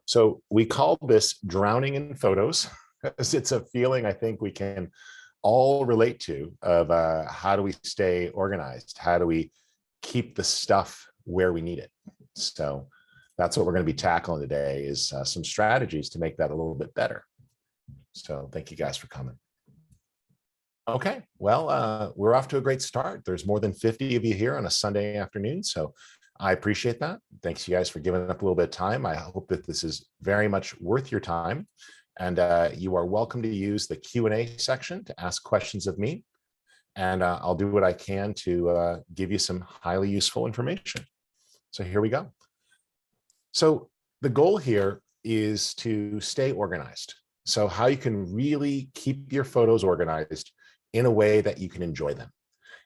So we call this drowning in photos, because it's a feeling I think we can all relate to of how do we stay organized? How do we keep the stuff where we need it? So that's what we're going to be tackling today is some strategies to make that a little bit better. So thank you guys for coming. Okay, well, we're off to a great start. There's more than 50 of you here on a Sunday afternoon, so I appreciate that. Thanks you guys for giving up a little bit of time. I hope that this is very much worth your time. And you are welcome to use the Q&A section to ask questions of me. And I'll do what I can to give you some highly useful information. So here we go. So the goal here is to stay organized. So how you can really keep your photos organized in a way that you can enjoy them.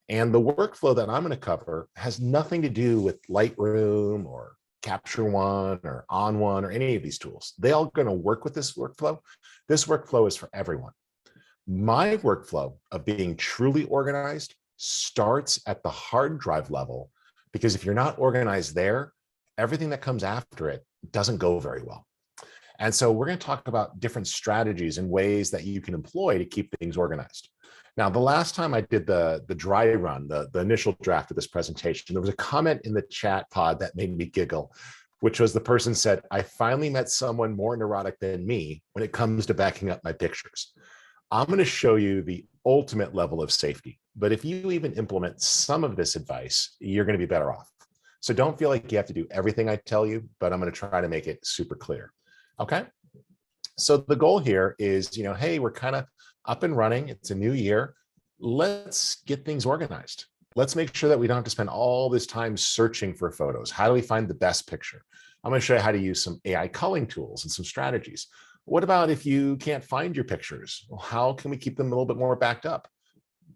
And the workflow that I'm going to cover has nothing to do with Lightroom or Capture One or On One or any of these tools. They all going to work with this workflow. This workflow is for everyone. My workflow of being truly organized starts at the hard drive level, because if you're not organized there, everything that comes after it doesn't go very well. And so we're going to talk about different strategies and ways that you can employ to keep things organized. Now, the last time I did the dry run, the initial draft of this presentation, there was a comment in the chat pod that made me giggle, which was the person said, I finally met someone more neurotic than me when it comes to backing up my pictures. I'm going to show you the ultimate level of safety. But if you even implement some of this advice, you're going to be better off. So don't feel like you have to do everything I tell you, but I'm going to try to make it super clear. Okay. So the goal here is, hey, we're kind of up and running. It's a new year. Let's get things organized. Let's make sure that we don't have to spend all this time searching for photos. How do we find the best picture? I'm going to show you how to use some AI culling tools and some strategies. What about if you can't find your pictures? Well, how can we keep them a little bit more backed up?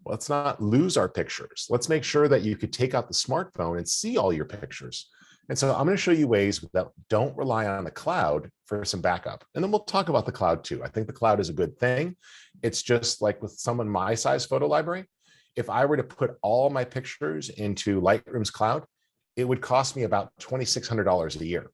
Let's not lose our pictures. Let's make sure that you could take out the smartphone and see all your pictures. And so I'm going to show you ways that don't rely on the cloud for some backup. And then we'll talk about the cloud too. I think the cloud is a good thing. It's just like with someone my size photo library. If I were to put all my pictures into Lightroom's cloud, it would cost me about $2,600 a year.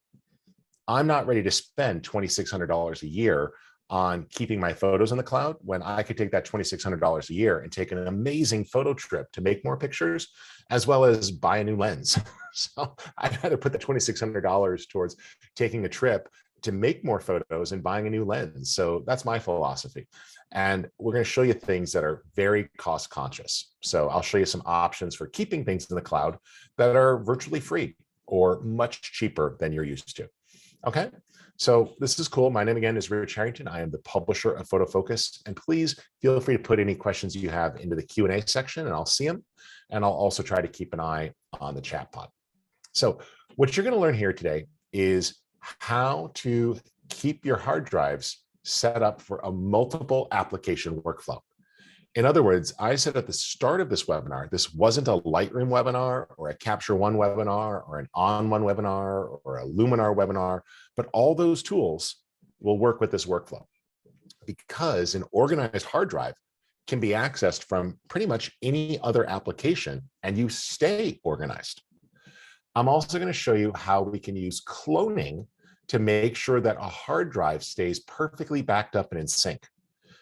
I'm not ready to spend $2,600 a year on keeping my photos in the cloud when I could take that $2,600 a year and take an amazing photo trip to make more pictures, as well as buy a new lens. So I'd rather put the $2,600 towards taking a trip to make more photos and buying a new lens. So that's my philosophy. And we're going to show you things that are very cost conscious. So I'll show you some options for keeping things in the cloud that are virtually free or much cheaper than you're used to. Okay. So this is cool. My name again is Rich Harrington. I am the publisher of Photofocus, and please feel free to put any questions you have into the Q&A section and I'll see them. And I'll also try to keep an eye on the chat pod. So what you're going to learn here today is how to keep your hard drives set up for a multiple application workflow. In other words, I said at the start of this webinar, this wasn't a Lightroom webinar or a Capture One webinar or an On One webinar or a Luminar webinar, but all those tools will work with this workflow because an organized hard drive can be accessed from pretty much any other application and you stay organized. I'm also going to show you how we can use cloning to make sure that a hard drive stays perfectly backed up and in sync.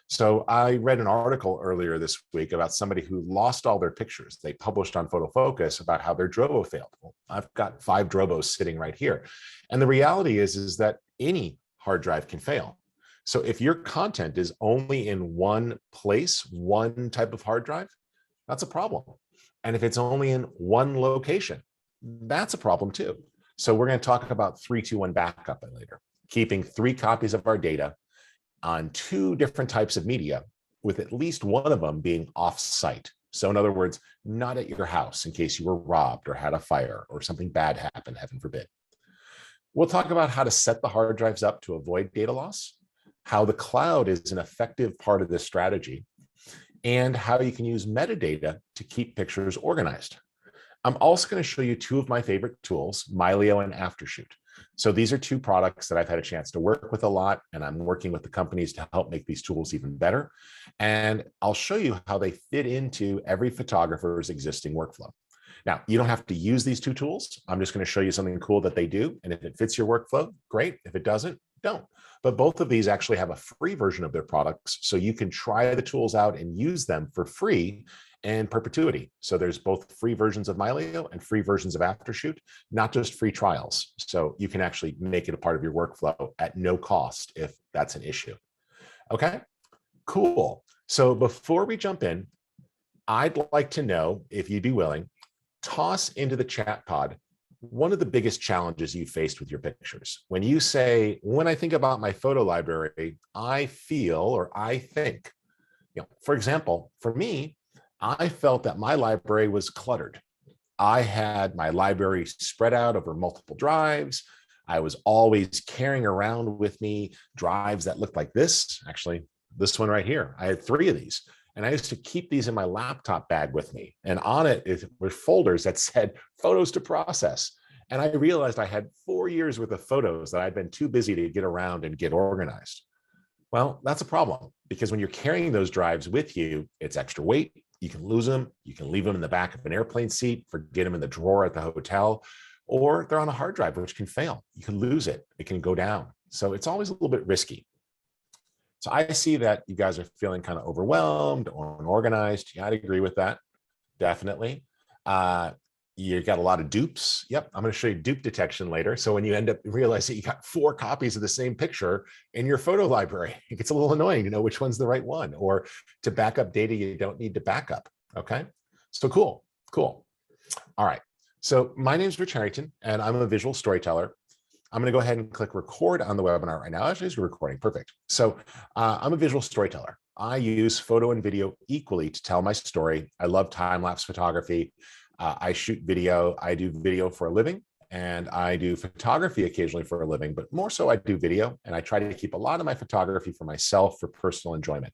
So I read an article earlier this week about somebody who lost all their pictures. They published on Photofocus about how their Drobo failed. Well, I've got 5 Drobos sitting right here. And the reality is that any hard drive can fail. So if your content is only in one place, one type of hard drive, that's a problem. And if it's only in one location, that's a problem too. So we're going to talk about 3-2-1 backup later, keeping 3 copies of our data on 2 different types of media, with at least one of them being off-site. So in other words, not at your house in case you were robbed or had a fire or something bad happened, heaven forbid. We'll talk about how to set the hard drives up to avoid data loss, how the cloud is an effective part of this strategy, and how you can use metadata to keep pictures organized. I'm also going to show you 2 of my favorite tools, Mylio and AfterShoot. So these are 2 products that I've had a chance to work with a lot, and I'm working with the companies to help make these tools even better. And I'll show you how they fit into every photographer's existing workflow. Now, you don't have to use these 2 tools. I'm just going to show you something cool that they do. And if it fits your workflow, great. If it doesn't, don't. But both of these actually have a free version of their products, so you can try the tools out and use them for free and perpetuity. So there's both free versions of Mylio and free versions of AfterShoot, not just free trials. So you can actually make it a part of your workflow at no cost if that's an issue. Okay, cool. So before we jump in, I'd like to know, if you'd be willing, toss into the chat pod one of the biggest challenges you faced with your pictures. When you say, when I think about my photo library, I feel or I think, for example, for me, I felt that my library was cluttered. I had my library spread out over multiple drives. I was always carrying around with me drives that looked like this. Actually, this one right here. I had 3 of these. And I used to keep these in my laptop bag with me. And on it were folders that said photos to process. And I realized I had 4 years worth of photos that I'd been too busy to get around and get organized. Well, that's a problem, because when you're carrying those drives with you, it's extra weight. You can lose them. You can leave them in the back of an airplane seat, forget them in the drawer at the hotel, or they're on a hard drive, which can fail. You can lose it. It can go down. So it's always a little bit risky. So I see that you guys are feeling kind of overwhelmed or unorganized. Yeah, I'd agree with that. Definitely. You got a lot of dupes. Yep, I'm going to show you dupe detection later. So when you end up realize that you got 4 copies of the same picture in your photo library, it gets a little annoying to know which one's the right one, or to back up data you don't need to back up. Okay, so cool. All right. So my name is Rich Harrington, and I'm a visual storyteller. I'm going to go ahead and click record on the webinar right now. Actually, it's recording. Perfect. So I'm a visual storyteller. I use photo and video equally to tell my story. I love time-lapse photography. I shoot video. I do video for a living, and I do photography occasionally for a living, but more so I do video, and I try to keep a lot of my photography for myself for personal enjoyment.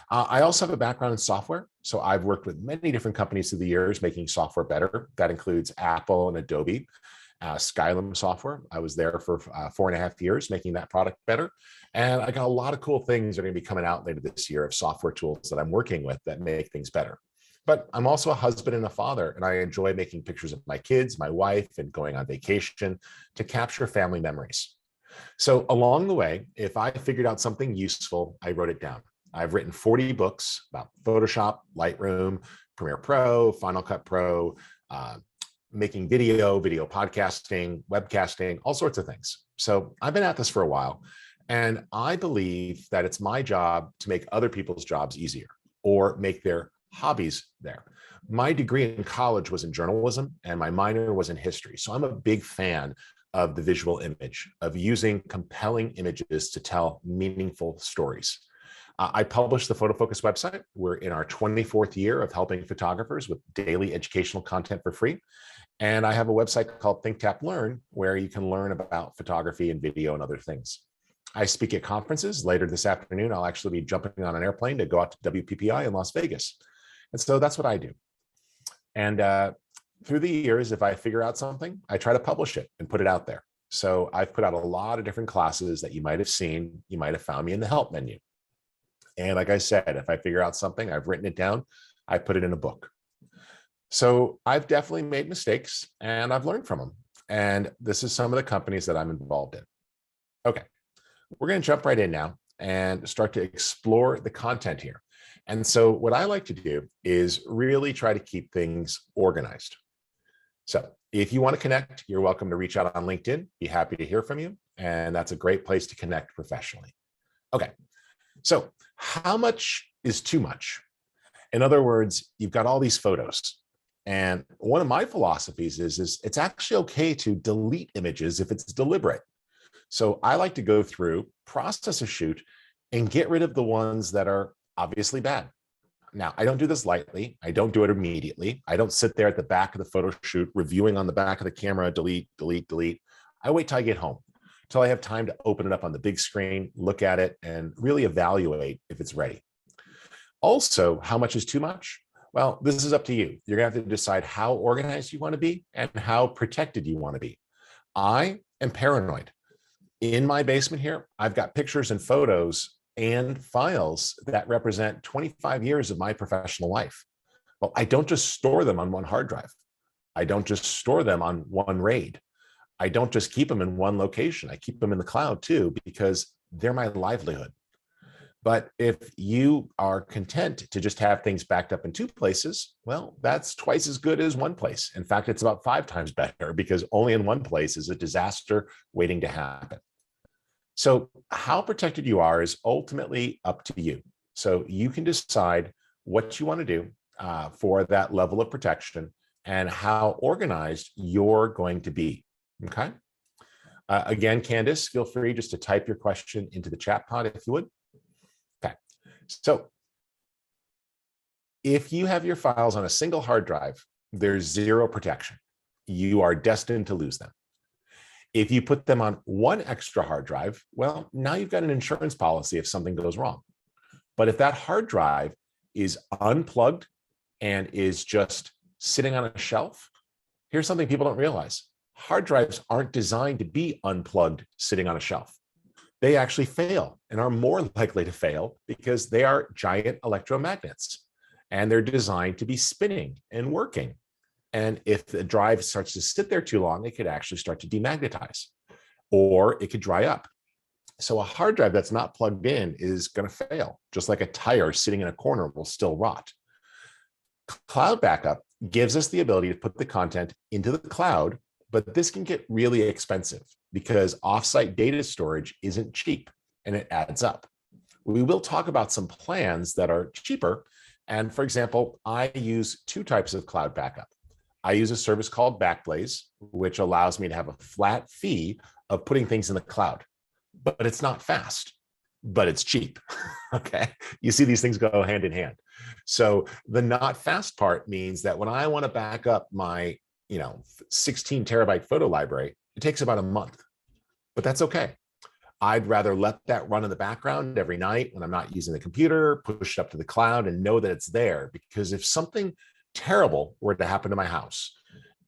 I also have a background in software. So I've worked with many different companies through the years making software better. That includes Apple and Adobe. Skylum software. I was there for 4.5 years making that product better. And I got a lot of cool things that are going to be coming out later this year of software tools that I'm working with that make things better. But I'm also a husband and a father, and I enjoy making pictures of my kids, my wife, and going on vacation to capture family memories. So along the way, if I figured out something useful, I wrote it down. I've written 40 books about Photoshop, Lightroom, Premiere Pro, Final Cut Pro, making video podcasting, webcasting, all sorts of things. So I've been at this for a while, and I believe that it's my job to make other people's jobs easier or make their hobbies there. My degree in college was in journalism, and my minor was in history. So I'm a big fan of the visual image, of using compelling images to tell meaningful stories. I publish the Photofocus website. We're in our 24th year of helping photographers with daily educational content for free. And I have a website called Think Tap Learn, where you can learn about photography and video and other things. I speak at conferences. Later this afternoon, I'll actually be jumping on an airplane to go out to WPPI in Las Vegas. And so that's what I do. And through the years, if I figure out something, I try to publish it and put it out there. So I've put out a lot of different classes that you might have seen. You might have found me in the help menu. And like I said, if I figure out something, I've written it down, I put it in a book. So I've definitely made mistakes, and I've learned from them. And this is some of the companies that I'm involved in. Okay, we're going to jump right in now and start to explore the content here. And so what I like to do is really try to keep things organized. So if you want to connect, you're welcome to reach out on LinkedIn. Be happy to hear from you. And that's a great place to connect professionally. Okay, so how much is too much? In other words, you've got all these photos. And one of my philosophies is it's actually okay to delete images if it's deliberate. So I like to go through, process a shoot, and get rid of the ones that are obviously bad. Now, I don't do this lightly. I don't do it immediately. I don't sit there at the back of the photo shoot reviewing on the back of the camera, delete. I wait till I get home, till I have time to open it up on the big screen, look at it, and really evaluate if it's ready. Also, how much is too much? Well, this is up to you. You're going to have to decide how organized you want to be and how protected you want to be. I am paranoid. In my basement here, I've got pictures and photos and files that represent 25 years of my professional life. Well, I don't just store them on one hard drive. I don't just store them on one RAID. I don't just keep them in one location. I keep them in the cloud too, because they're my livelihood. But if you are content to just have things backed up in two places, well, that's twice as good as one place. In fact, it's about 5 times better, because only in one place is a disaster waiting to happen. So how protected you are is ultimately up to you. So you can decide what you want to do for that level of protection and how organized you're going to be. Okay. Again, Candace, feel free just to type your question into the chat pod if you would. Okay. So if you have your files on a single hard drive, there's zero protection. You are destined to lose them. If you put them on one extra hard drive, well, now you've got an insurance policy if something goes wrong. But if that hard drive is unplugged and is just sitting on a shelf, here's something people don't realize. Hard drives aren't designed to be unplugged sitting on a shelf. They actually fail and are more likely to fail because they are giant electromagnets and they're designed to be spinning and working. And if the drive starts to sit there too long, it could actually start to demagnetize, or it could dry up. So a hard drive that's not plugged in is going to fail, just like a tire sitting in a corner will still rot. Cloud backup gives us the ability to put the content into the cloud, but this can get really expensive because offsite data storage isn't cheap and it adds up. We will talk about some plans that are cheaper. And for example, I use 2 types of cloud backup. I use a service called Backblaze, which allows me to have a flat fee of putting things in the cloud, but it's not fast, but it's cheap. Okay. You see these things go hand in hand. So the not fast part means that when I want to back up my, 16 terabyte photo library, it takes about a month, but that's okay. I'd rather let that run in the background every night when I'm not using the computer, push it up to the cloud and know that it's there. Because if something terrible were to happen to my house,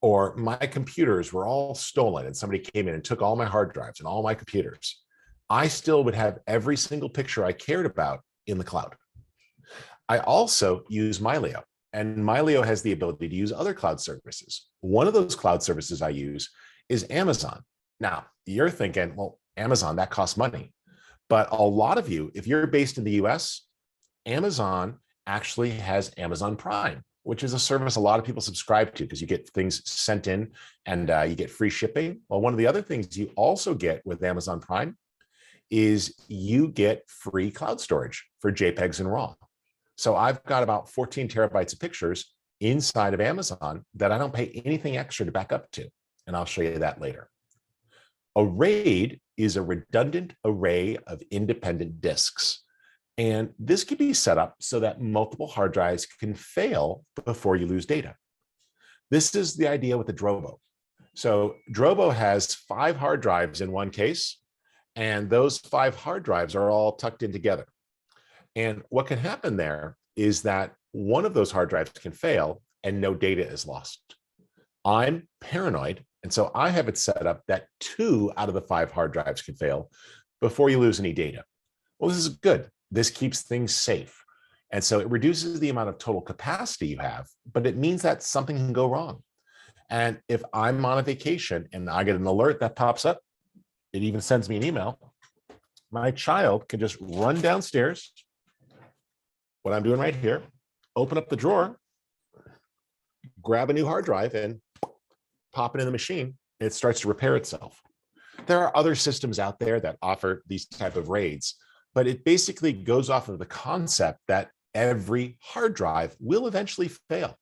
or my computers were all stolen and somebody came in and took all my hard drives and all my computers, I still would have every single picture I cared about in the cloud. I also use Mylio, and Mylio has the ability to use other cloud services. One of those cloud services I use is Amazon. Now, you're thinking, well, Amazon, that costs money. But a lot of you, if you're based in the US, Amazon actually has Amazon Prime, which is a service a lot of people subscribe to because you get things sent in and you get free shipping. Well, one of the other things you also get with Amazon Prime is you get free cloud storage for JPEGs and RAW. So I've got about 14 terabytes of pictures inside of Amazon that I don't pay anything extra to back up to. And I'll show you that later. A RAID is a redundant array of independent disks. And this can be set up so that multiple hard drives can fail before you lose data. This is the idea with the Drobo. So Drobo has 5 hard drives in one case, and those 5 hard drives are all tucked in together. And what can happen there is that one of those hard drives can fail and no data is lost. I'm paranoid, and so I have it set up that 2 out of the 5 hard drives can fail before you lose any data. Well, this is good. This keeps things safe. And so it reduces the amount of total capacity you have, but it means that something can go wrong. And if I'm on a vacation and I get an alert that pops up, it even sends me an email, my child can just run downstairs, what I'm doing right here, open up the drawer, grab a new hard drive and pop it in the machine, and it starts to repair itself. There are other systems out there that offer these type of RAIDs, but it basically goes off of the concept that every hard drive will eventually fail.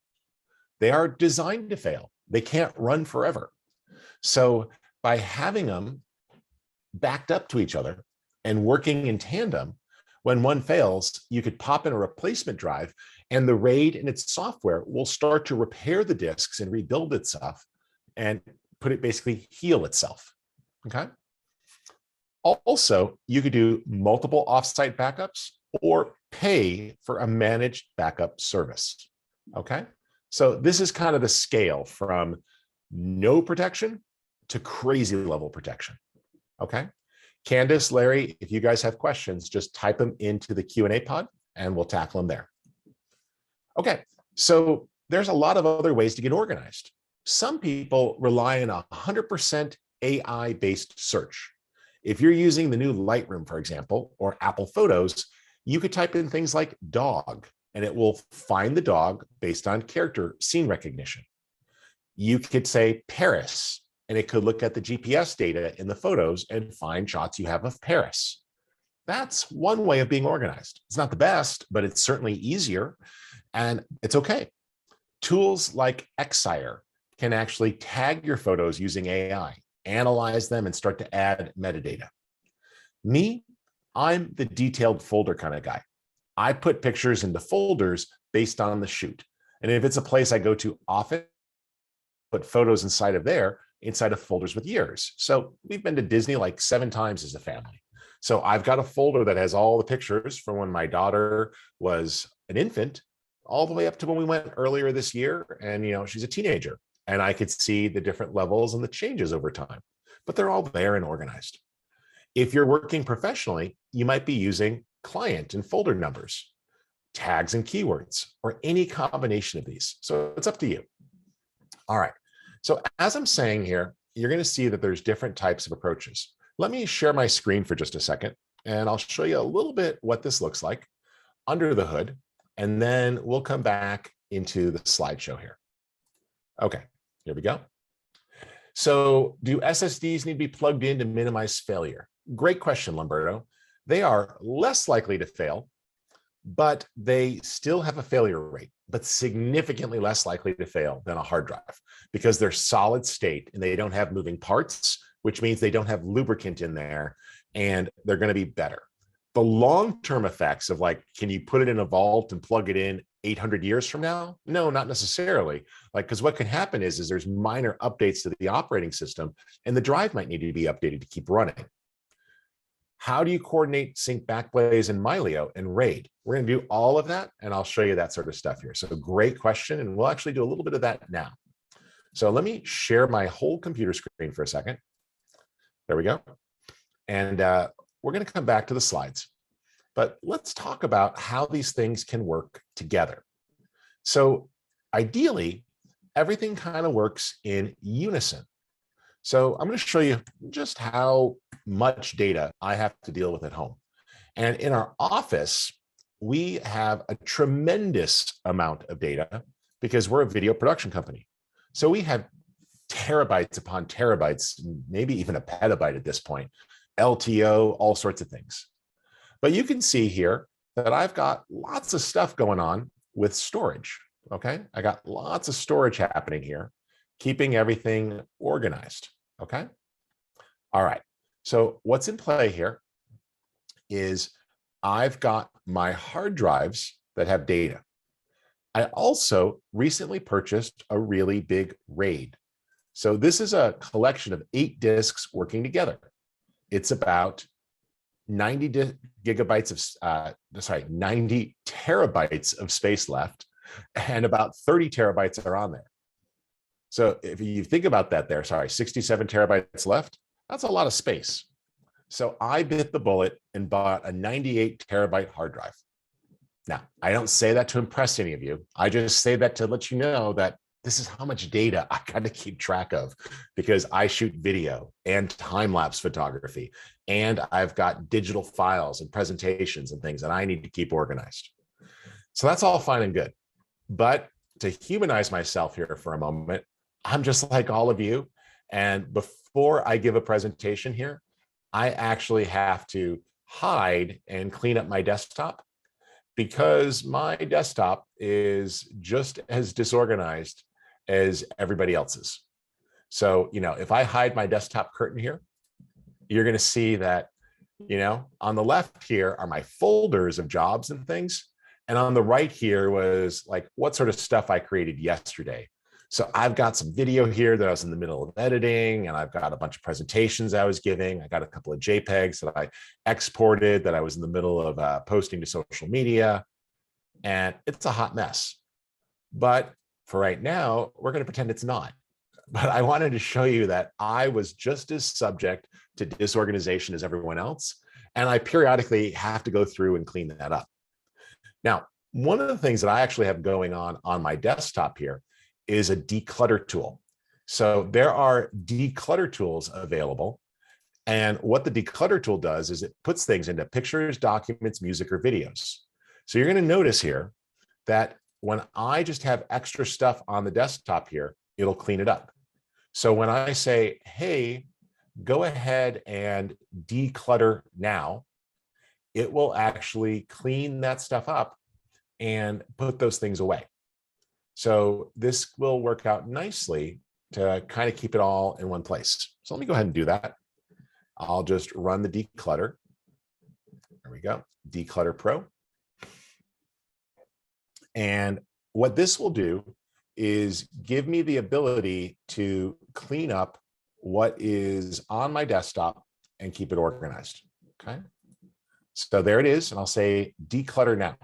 They are designed to fail. They can't run forever. So by having them backed up to each other and working in tandem, when one fails, you could pop in a replacement drive and the RAID and its software will start to repair the disks and rebuild itself and basically heal itself. Okay. Also, you could do multiple offsite backups or pay for a managed backup service. Okay. So this is kind of the scale from no protection to crazy level protection. Okay. Candace, Larry, if you guys have questions, just type them into the Q&A pod and we'll tackle them there. Okay. So there's a lot of other ways to get organized. Some people rely on 100% AI-based search. If you're using the new Lightroom, for example, or Apple Photos, you could type in things like dog, and it will find the dog based on character scene recognition. You could say Paris, and it could look at the GPS data in the photos and find shots you have of Paris. That's one way of being organized. It's not the best, but it's certainly easier, and it's okay. Tools like Xire can actually tag your photos using AI, analyze them, and start to add metadata. Me, I'm the detailed folder kind of guy. I put pictures into folders based on the shoot. And if it's a place I go to often, put photos inside of folders with years. So we've been to Disney like 7 times as a family. So I've got a folder that has all the pictures from when my daughter was an infant, all the way up to when we went earlier this year. And, she's a teenager. And I could see the different levels and the changes over time. But they're all there and organized. If you're working professionally, you might be using client and folder numbers, tags and keywords, or any combination of these. So it's up to you. All right. So as I'm saying here, you're going to see that there's different types of approaches. Let me share my screen for just a second, and I'll show you a little bit what this looks like under the hood, and then we'll come back into the slideshow here. Okay, here we go. So do SSDs need to be plugged in to minimize failure? Great question, Lamberto. They are less likely to fail, but they still have a failure rate, but significantly less likely to fail than a hard drive because they're solid state and they don't have moving parts, which means they don't have lubricant in there, and they're going to be better. The long-term effects of can you put it in a vault and plug it in 800 years from now? No, not necessarily. Because what can happen is there's minor updates to the operating system, and the drive might need to be updated to keep running. How do you coordinate sync backblaze in Mylio and RAID? We're going to do all of that, and I'll show you that sort of stuff here. So great question, and we'll actually do a little bit of that now. So let me share my whole computer screen for a second. There we go. And we're going to come back to the slides. But let's talk about how these things can work together. So ideally, everything kind of works in unison. So I'm going to show you just how much data I have to deal with at home. And in our office, we have a tremendous amount of data because we're a video production company. So we have terabytes upon terabytes, maybe even a petabyte at this point, LTO, all sorts of things. But you can see here that I've got lots of stuff going on with storage, okay? I got lots of storage happening here, keeping everything organized, okay? All right, so what's in play here is I've got my hard drives that have data. I also recently purchased a really big RAID. So this is a collection of 8 disks working together. It's about 90 terabytes of space left, and about 30 terabytes are on there. So if you think about that 67 terabytes left, that's a lot of space. So I bit the bullet and bought a 98 terabyte hard drive. Now, I don't say that to impress any of you. I just say that to let you know that this is how much data I got to keep track of because I shoot video and time-lapse photography, and I've got digital files and presentations and things that I need to keep organized. So that's all fine and good. But to humanize myself here for a moment, I'm just like all of you. And before I give a presentation here, I actually have to hide and clean up my desktop because my desktop is just as disorganized as everybody else's. So, if I hide my desktop curtain here, you're going to see that, on the left here are my folders of jobs and things. And on the right here was what sort of stuff I created yesterday. So I've got some video here that I was in the middle of editing, and I've got a bunch of presentations I was giving. I got a couple of JPEGs that I exported that I was in the middle of posting to social media. And it's a hot mess. But for right now, we're going to pretend it's not. But I wanted to show you that I was just as subject to disorganization as everyone else. And I periodically have to go through and clean that up. Now, one of the things that I actually have going on my desktop here is a declutter tool. So there are declutter tools available. And what the declutter tool does is it puts things into pictures, documents, music, or videos. So you're going to notice here that when I just have extra stuff on the desktop here, it'll clean it up. So when I say, hey, go ahead and declutter now, it will actually clean that stuff up and put those things away. So this will work out nicely to kind of keep it all in one place. So let me go ahead and do that. I'll just run the declutter. There we go, Declutter Pro. And what this will do is give me the ability to clean up what is on my desktop and keep it organized, okay? So there it is, and I'll say declutter now.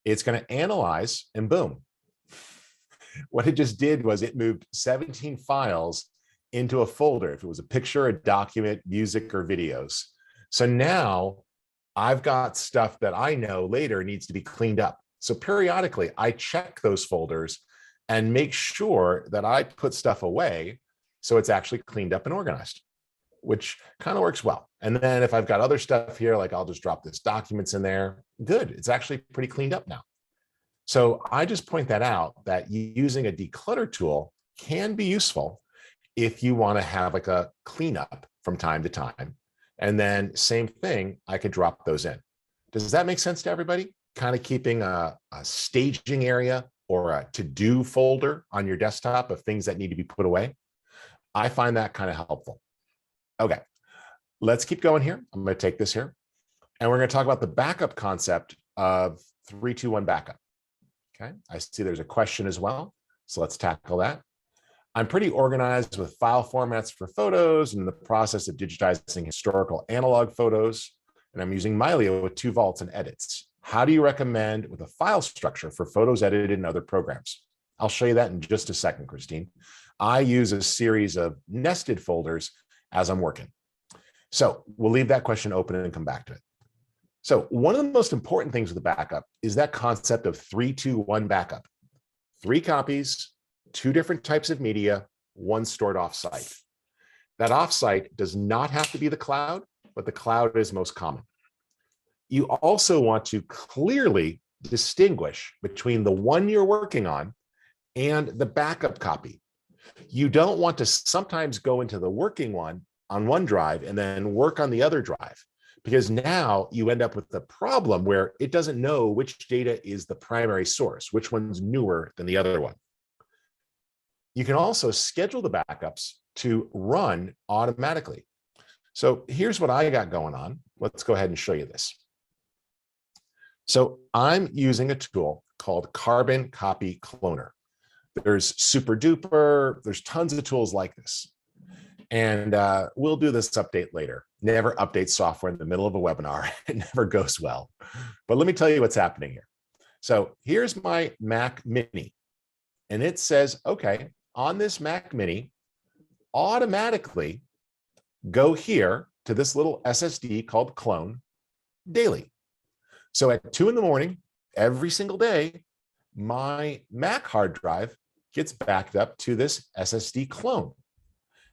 It's gonna analyze, and boom. What it just did was it moved 17 files into a folder. If it was a picture, a document, music, or videos. So now I've got stuff that I know later needs to be cleaned up. So periodically I check those folders and make sure that I put stuff away so it's actually cleaned up and organized, which kind of works well. And then if I've got other stuff here, like I'll just drop this documents in there, good, it's actually pretty cleaned up now. So I just point that out, that using a declutter tool can be useful if you want to have like a cleanup from time to time. And then same thing, I could drop those in. Does that make sense to everybody? Kind of keeping a staging area or a to-do folder on your desktop of things that need to be put away. I find that kind of helpful. Okay, let's keep going here. I'm going to take this here, and we're going to talk about the backup concept of 3-2-1 backup. Okay, I see there's a question as well, so let's tackle that. I'm pretty organized with file formats for photos and the process of digitizing historical analog photos, and I'm using Mylio with 2 vaults and edits. How do you recommend with a file structure for photos edited in other programs? I'll show you that in just a second, Christine. I use a series of nested folders as I'm working. So we'll leave that question open and come back to it. So one of the most important things with the backup is that concept of 3-2-1 backup. 3 copies, 2 different types of media, 1 stored offsite. That offsite does not have to be the cloud, but the cloud is most common. You also want to clearly distinguish between the one you're working on and the backup copy. You don't want to sometimes go into the working one on one drive and then work on the other drive, because now you end up with the problem where it doesn't know which data is the primary source, which one's newer than the other one. You can also schedule the backups to run automatically. So here's what I got going on. Let's go ahead and show you this. So I'm using a tool called Carbon Copy Cloner. There's Super Duper, there's tons of tools like this. And we'll do this update later. Never update software in the middle of a webinar. It never goes well. But let me tell you what's happening here. So here's my Mac Mini. And it says, okay, on this Mac Mini, automatically go here to this little SSD called Clone daily. So at 2 in the morning, every single day, my Mac hard drive gets backed up to this SSD clone.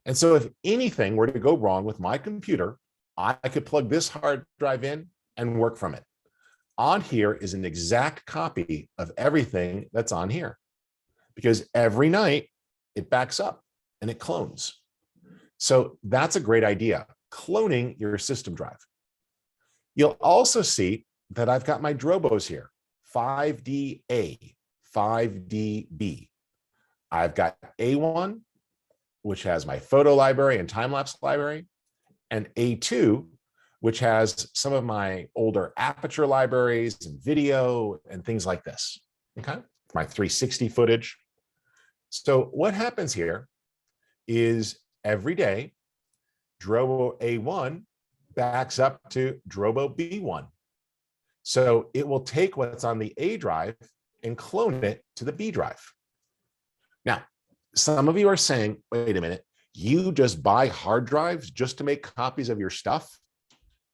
And so if anything were to go wrong with my computer, I could plug this hard drive in and work from it. On here is an exact copy of everything that's on here, because every night it backs up and it clones. So that's a great idea, cloning your system drive. You'll also see that I've got my Drobos here, 5D-A, 5D-B. I've got A1, which has my photo library and time-lapse library, and A2, which has some of my older aperture libraries and video and things like this, okay? My 360 footage. So what happens here is every day, Drobo A1 backs up to Drobo B1. So it will take what's on the A drive and clone it to the B drive. Now, some of you are saying, wait a minute, you just buy hard drives just to make copies of your stuff?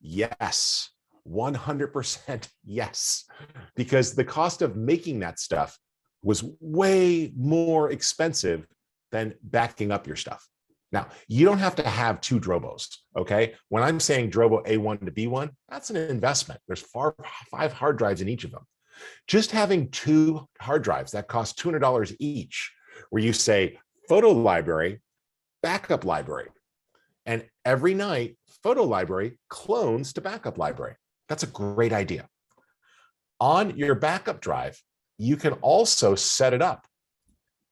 Yes, 100% yes, because the cost of making that stuff was way more expensive than backing up your stuff. Now, you don't have to have 2 Drobos, okay? When I'm saying Drobo A1 to B1, that's an investment. There's 5 hard drives in each of them. Just having 2 hard drives that cost $200 each, where you say photo library, backup library, and every night photo library clones to backup library. That's a great idea. On your backup drive, you can also set it up.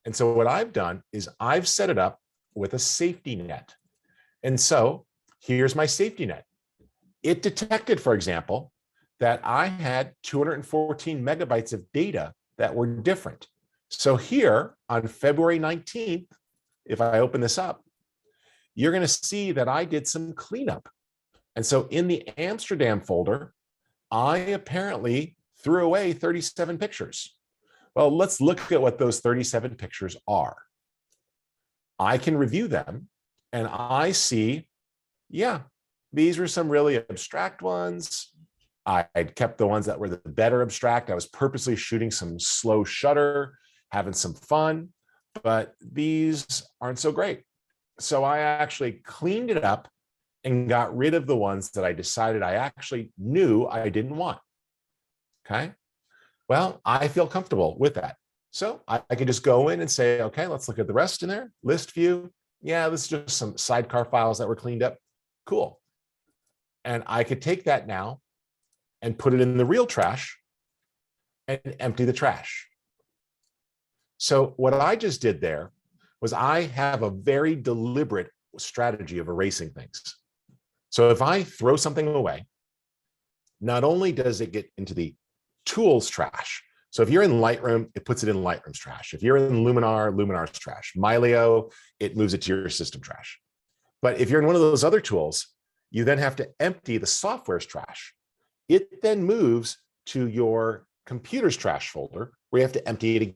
And so what I've done is I've set it up with a safety net. And so here's my safety net. It detected, for example, that I had 214 megabytes of data that were different. So here on February 19th, if I open this up, you're going to see that I did some cleanup. And so in the Amsterdam folder, I apparently threw away 37 pictures. Well, let's look at what those 37 pictures are. I can review them and I see, yeah, these were some really abstract ones. I had kept the ones that were the better abstract. I was purposely shooting some slow shutter, having some fun, but these aren't so great. So I actually cleaned it up and got rid of the ones that I decided I actually knew I didn't want. Okay. Well, I feel comfortable with that. So I can just go in and say, okay, let's look at the rest in there. List view. Yeah, this is just some sidecar files that were cleaned up. Cool. And I could take that now and put it in the real trash and empty the trash. So what I just did there was I have a very deliberate strategy of erasing things. So if I throw something away, not only does it get into the tools trash. So if you're in Lightroom, it puts it in Lightroom's trash. If you're in Luminar, Luminar's trash. Mylio, it moves it to your system trash. But if you're in one of those other tools, you then have to empty the software's trash. It then moves to your computer's trash folder where you have to empty it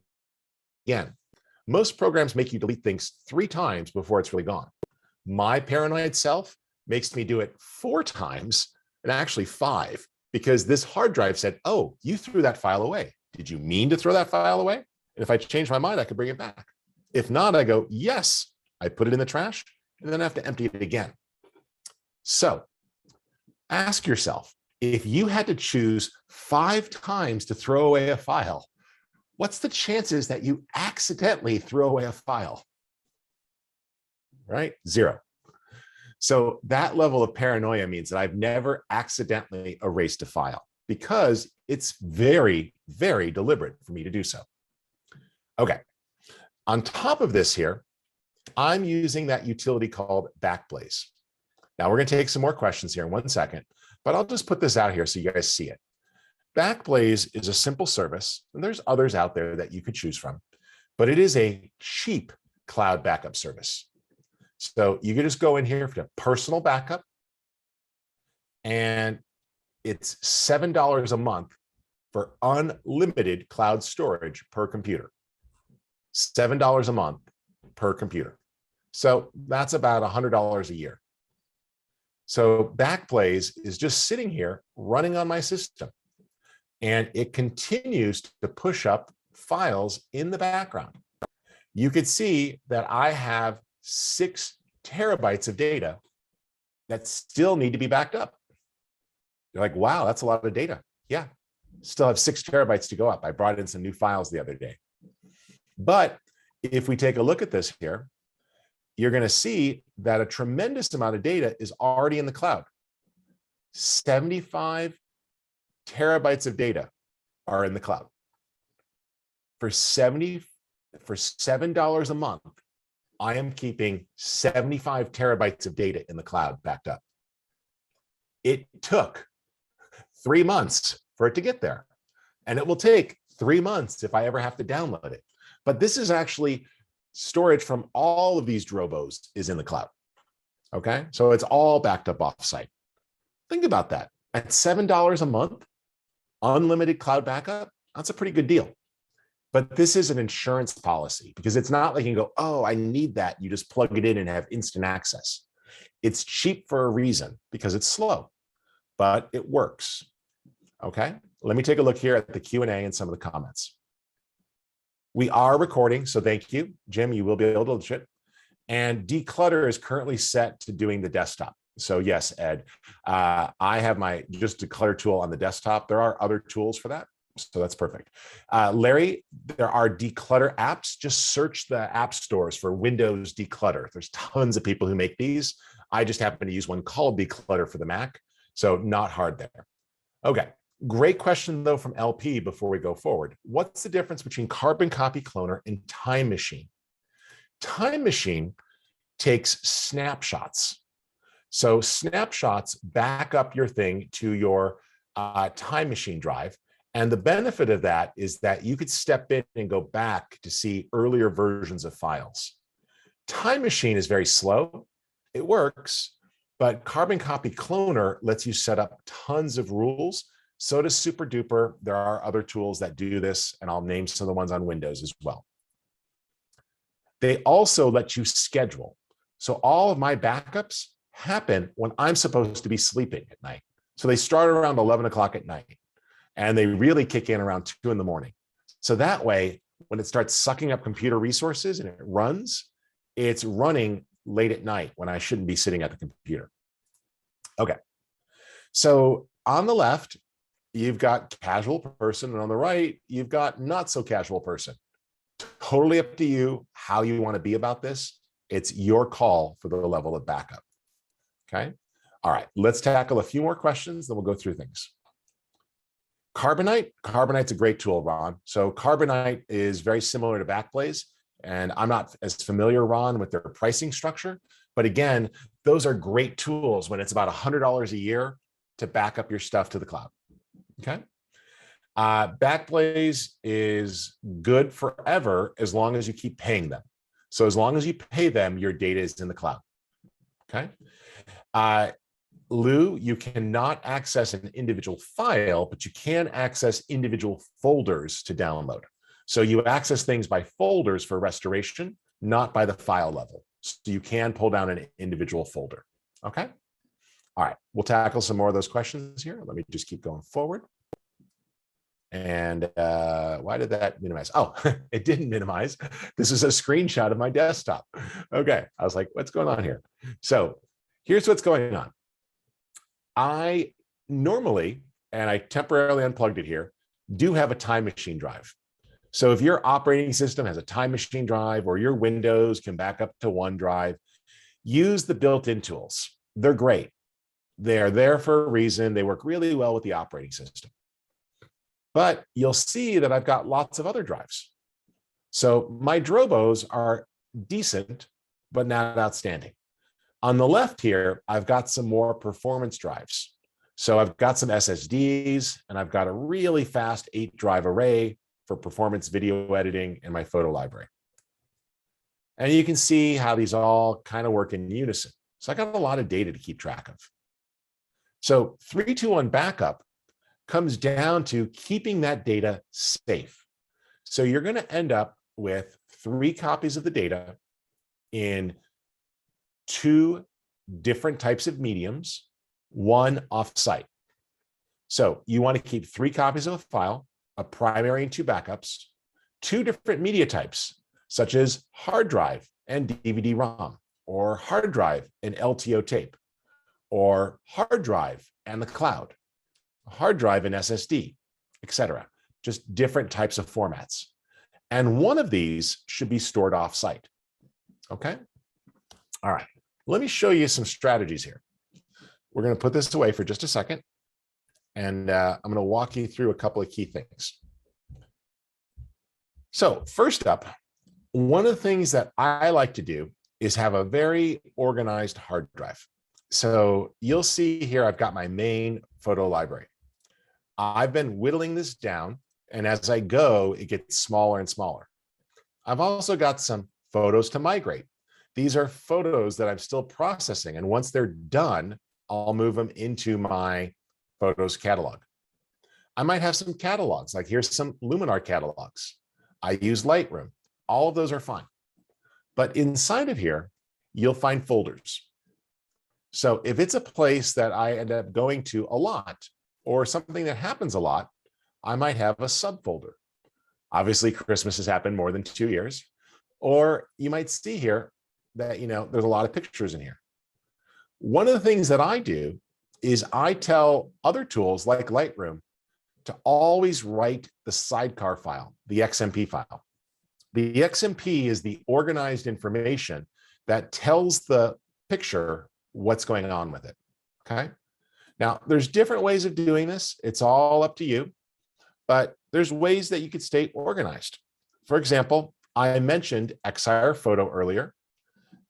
again. Most programs make you delete things 3 times before it's really gone. My paranoid self makes me do it 4 times and actually 5, because this hard drive said, oh, you threw that file away. Did you mean to throw that file away? And if I change my mind, I could bring it back. If not, I go, yes, I put it in the trash, and then I have to empty it again. So ask yourself, if you had to choose 5 times to throw away a file, what's the chances that you accidentally throw away a file? Right? 0. So that level of paranoia means that I've never accidentally erased a file, because it's very, very deliberate for me to do so. Okay. On top of this here, I'm using that utility called Backblaze. Now we're going to take some more questions here in 1 second, but I'll just put this out here so you guys see it. Backblaze is a simple service, and there's others out there that you could choose from, but it is a cheap cloud backup service. So you can just go in here for personal backup, and it's $7 a month for unlimited cloud storage per computer. $7 a month per computer. So that's about $100 a year. So Backblaze is just sitting here running on my system, and it continues to push up files in the background. You could see that I have 6 terabytes of data that still need to be backed up. You're like, wow, that's a lot of data. Yeah, still have 6 terabytes to go up. I brought in some new files the other day. But if we take a look at this here, you're going to see that a tremendous amount of data is already in the cloud. 75 terabytes of data are in the cloud. For $7 a month, I am keeping 75 terabytes of data in the cloud backed up. It took 3 months for it to get there, and it will take 3 months if I ever have to download it. But this is actually storage from all of these Drobos is in the cloud. Okay, so it's all backed up offsite. Think about that. At $7 a month, unlimited cloud backup, that's a pretty good deal. But this is an insurance policy, because it's not like you can go, oh, I need that. You just plug it in and have instant access. It's cheap for a reason, because it's slow, but it works. Okay, let me take a look here at the Q&A and some of the comments. We are recording, so thank you. Jim, you will be able to launch it. And declutter is currently set to doing the desktop. So yes, Ed, I have my just declutter tool on the desktop. There are other tools for that, so that's perfect. Larry, there are declutter apps. Just search the app stores for Windows declutter. There's tons of people who make these. I just happen to use one called declutter for the Mac, so not hard there. Okay, great question though from LP before we go forward. What's the difference between Carbon Copy Cloner and Time Machine? Time Machine takes snapshots. So snapshots back up your thing to your Time Machine drive. And the benefit of that is that you could step in and go back to see earlier versions of files. Time Machine is very slow. It works, but Carbon Copy Cloner lets you set up tons of rules. So does SuperDuper. There are other tools that do this, and I'll name some of the ones on Windows as well. They also let you schedule. So all of my backups happen when I'm supposed to be sleeping at night. So they start around 11 o'clock at night, and they really kick in around 2 in the morning. So that way, when it starts sucking up computer resources and it runs, it's running late at night when I shouldn't be sitting at the computer. Okay. So on the left, you've got casual person, and on the right, you've got not so casual person. Totally up to you how you want to be about this. It's your call for the level of backup. Okay. All right. Let's tackle a few more questions, then we'll go through things. Carbonite. Carbonite's a great tool, Ron. So Carbonite is very similar to Backblaze, and I'm not as familiar, Ron, with their pricing structure. But again, those are great tools when it's about $100 a year to back up your stuff to the cloud. Okay. Backblaze is good forever as long as you keep paying them. So as long as you pay them, your data is in the cloud. Okay. Lou, you cannot access an individual file, but you can access individual folders to download. So you access things by folders for restoration, not by the file level. So you can pull down an individual folder. Okay. All right. We'll tackle some more of those questions here. Let me just keep going forward. And why did that minimize? Oh, it didn't minimize. This is a screenshot of my desktop. Okay. I was like, what's going on here? So here's what's going on. I normally, and I temporarily unplugged it here, do have a Time Machine drive. So if your operating system has a Time Machine drive or your Windows can back up to OneDrive, use the built-in tools. They're great. They're there for a reason. They work really well with the operating system. But you'll see that I've got lots of other drives. So my Drobos are decent, but not outstanding. On the left here, I've got some more performance drives. So I've got some SSDs, and I've got a really fast 8-drive array for performance video editing in my photo library. And you can see how these all kind of work in unison. So I got a lot of data to keep track of. So 3-2-1 backup comes down to keeping that data safe. So you're going to end up with 3 copies of the data in 2 different types of mediums, 1 offsite. So you want to keep 3 copies of a file, a primary and 2 backups, 2 different media types, such as hard drive and DVD-ROM, or hard drive and LTO tape, or hard drive and the cloud, hard drive and SSD, etc. Just different types of formats. And one of these should be stored offsite. Okay? All right. Let me show you some strategies here. We're going to put this away for just a second, and I'm going to walk you through a couple of key things. So first up, one of the things that I like to do is have a very organized hard drive. So you'll see here, I've got my main photo library. I've been whittling this down, and as I go, it gets smaller and smaller. I've also got some photos to migrate. These are photos that I'm still processing, and once they're done, I'll move them into my photos catalog. I might have some catalogs, like here's some Luminar catalogs. I use Lightroom. All of those are fine. But inside of here, you'll find folders. So if it's a place that I end up going to a lot, or something that happens a lot, I might have a subfolder. Obviously, Christmas has happened more than 2 years. Or you might see here that, there's a lot of pictures in here. One of the things that I do is I tell other tools like Lightroom to always write the sidecar file, the XMP file. The XMP is the organized information that tells the picture what's going on with it, okay? Now, there's different ways of doing this. It's all up to you, but there's ways that you could stay organized. For example, I mentioned Xire Photo earlier.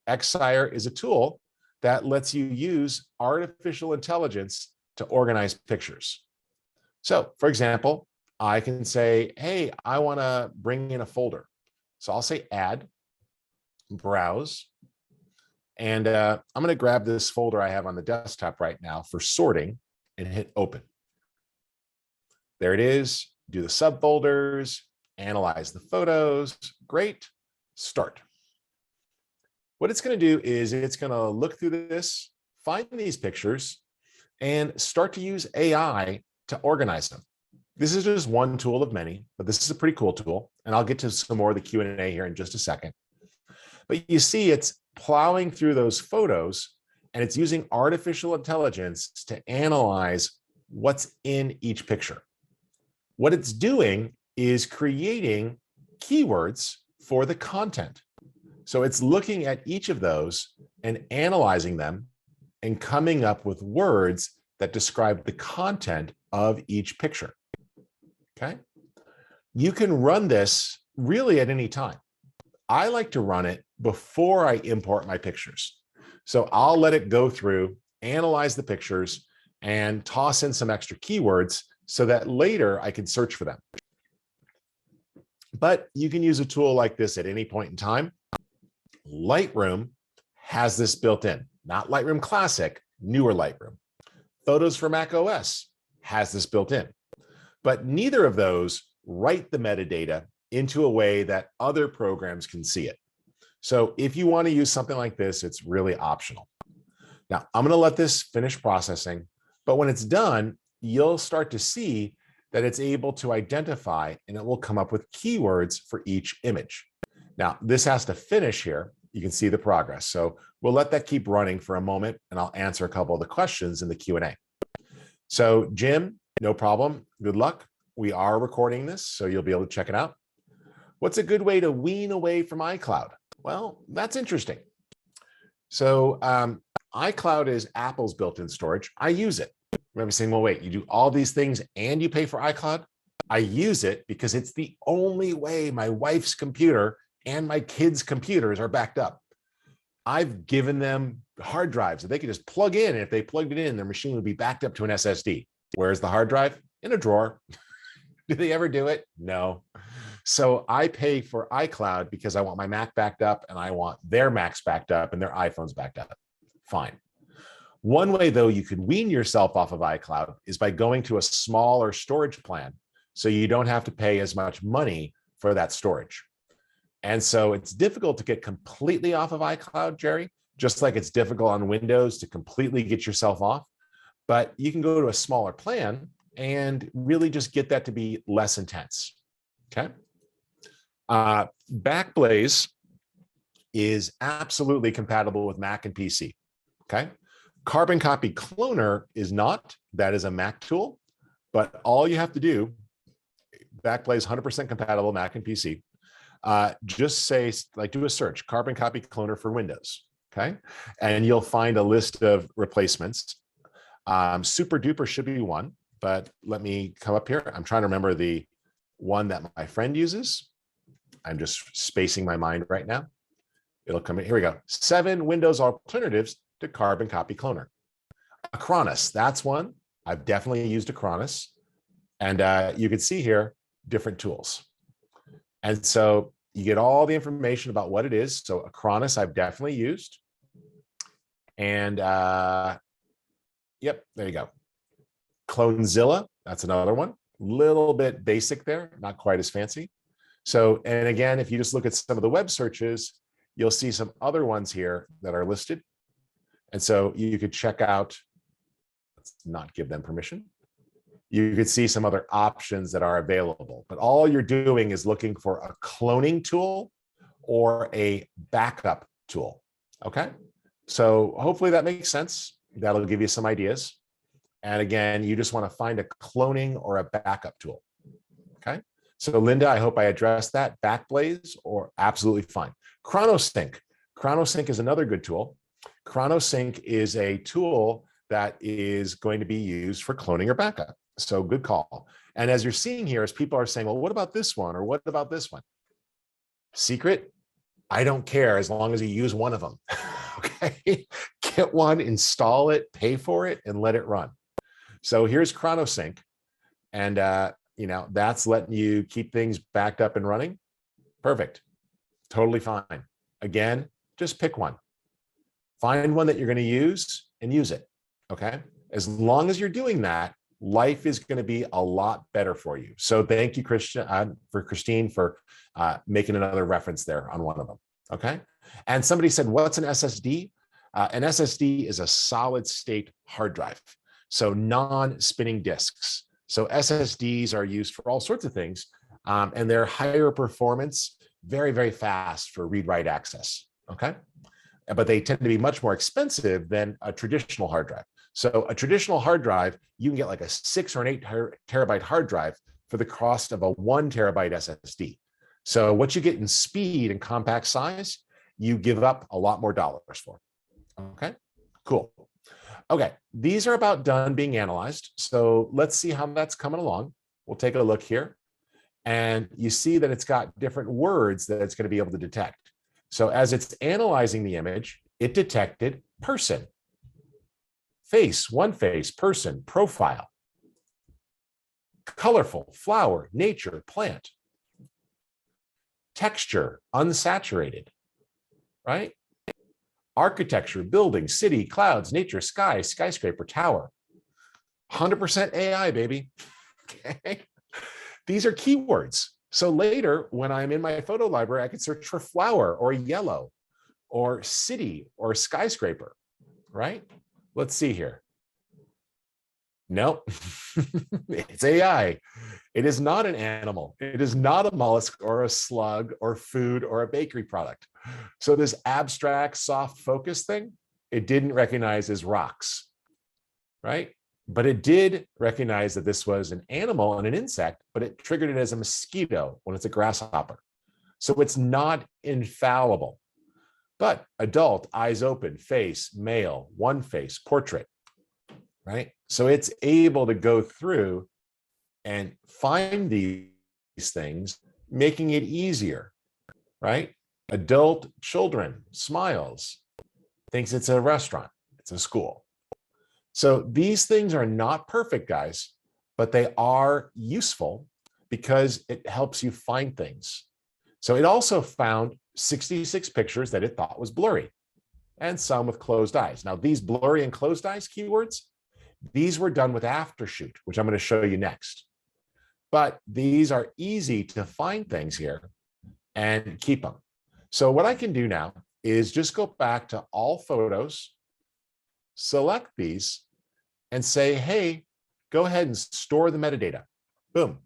Xire is a tool that lets you use artificial intelligence to organize pictures. So, for example, I can say, hey, I want to bring in a folder. So I'll say add, browse, and I'm going to grab this folder I have on the desktop right now for sorting and hit open. There it is. Do the subfolders, analyze the photos. Great. Start. What it's going to do is it's going to look through this, find these pictures, and start to use AI to organize them. This is just one tool of many, but this is a pretty cool tool. And I'll get to some more of the Q&A here in just a second. But you see it's plowing through those photos, and it's using artificial intelligence to analyze what's in each picture. What it's doing is creating keywords for the content. So it's looking at each of those and analyzing them and coming up with words that describe the content of each picture. Okay. You can run this really at any time. I like to run it before I import my pictures. So I'll let it go through, analyze the pictures, and toss in some extra keywords so that later I can search for them. But you can use a tool like this at any point in time. Lightroom has this built in, not Lightroom Classic, newer Lightroom. Photos for Mac OS has this built in, but neither of those write the metadata into a way that other programs can see it. So if you want to use something like this, it's really optional. Now, I'm going to let this finish processing, but when it's done, you'll start to see that it's able to identify and it will come up with keywords for each image. Now, this has to finish here. You can see the progress. So we'll let that keep running for a moment, and I'll answer a couple of the questions in the Q&A. So Jim, no problem. Good luck. We are recording this, so you'll be able to check it out. What's a good way to wean away from iCloud? Well, that's interesting. So iCloud is Apple's built-in storage. I use it. Remember saying, well, wait, you do all these things and you pay for iCloud? I use it because it's the only way my wife's computer and my kids' computers are backed up. I've given them hard drives that they can just plug in, and if they plugged it in, their machine would be backed up to an SSD. Where's the hard drive? In a drawer. Do they ever do it? No. So I pay for iCloud because I want my Mac backed up and I want their Macs backed up and their iPhones backed up. Fine. One way, though, you could wean yourself off of iCloud is by going to a smaller storage plan so you don't have to pay as much money for that storage. And so it's difficult to get completely off of iCloud, Jerry, just like it's difficult on Windows to completely get yourself off. But you can go to a smaller plan and really just get that to be less intense. Okay. Backblaze is absolutely compatible with Mac and PC. Okay. Carbon Copy Cloner is not. That is a Mac tool. But all you have to do, Backblaze 100% compatible Mac and PC. Just say, like, do a search, Carbon Copy Cloner for Windows, okay? And you'll find a list of replacements. Super Duper should be one, but let me come up here. I'm trying to remember the one that my friend uses. I'm just spacing my mind right now. It'll come in. Here we go. 7 Windows alternatives to Carbon Copy Cloner. Acronis, that's one. I've definitely used Acronis. And you can see here different tools. And so you get all the information about what it is. So Acronis, I've definitely used. And yep, there you go. Clonezilla, that's another one. Little bit basic there, not quite as fancy. So, and again, if you just look at some of the web searches, you'll see some other ones here that are listed. And so you could check out, let's not give them permission. you could see some other options that are available. But all you're doing is looking for a cloning tool or a backup tool. Okay. So hopefully that makes sense. That'll give you some ideas. And again, you just want to find a cloning or a backup tool. Okay. So Linda, I hope I addressed that. Backblaze or absolutely fine. ChronoSync. ChronoSync is another good tool. ChronoSync is a tool that is going to be used for cloning or backup. So good call. And as you're seeing here, as people are saying, well, what about this one? Or what about this one? Secret, I don't care as long as you use one of them. Okay. Get one, install it, pay for it, and let it run. So here's ChronoSync. And that's letting you keep things backed up and running. Perfect. Totally fine. Again, just pick one. Find one that you're going to use and use it. Okay. As long as you're doing that, life is going to be a lot better for you. So thank you, Christine, for making another reference there on one of them. Okay. And somebody said, what's an SSD? An SSD is a solid state hard drive. So non-spinning disks. So SSDs are used for all sorts of things, and they're higher performance, very, very fast for read-write access. Okay. But they tend to be much more expensive than a traditional hard drive. So a traditional hard drive, you can get like a 6 or an 8 terabyte hard drive for the cost of a 1 terabyte SSD. So what you get in speed and compact size, you give up a lot more dollars for. Okay, cool. Okay, these are about done being analyzed. So let's see how that's coming along. We'll take a look here. And you see that it's got different words that it's going to be able to detect. So as it's analyzing the image, it detected person, face, one face, person, profile, colorful, flower, nature, plant, texture, unsaturated, right? Architecture, building, city, clouds, nature, sky, skyscraper, tower. 100% AI, baby. Okay. These are keywords. So later, when I'm in my photo library, I could search for flower or yellow or city or skyscraper, right? Let's see here. Nope, it's AI. It is not an animal. It is not a mollusk or a slug or food or a bakery product. So this abstract soft focus thing, it didn't recognize as rocks, right? But it did recognize that this was an animal and an insect, but it triggered it as a mosquito when it's a grasshopper. So it's not infallible. But adult, eyes open, face, male, one face, portrait, right? So it's able to go through and find these things, making it easier, right? Adult, children, smiles, thinks it's a restaurant, it's a school. So these things are not perfect, guys, but they are useful because it helps you find things. So it also found 66 pictures that it thought was blurry and some with closed eyes. Now, these blurry and closed eyes keywords, these were done with AfterShoot, which I'm going to show you next. But these are easy to find things here and keep them. So what I can do now is just go back to all photos, select these, and say, hey, go ahead and store the metadata. Boom.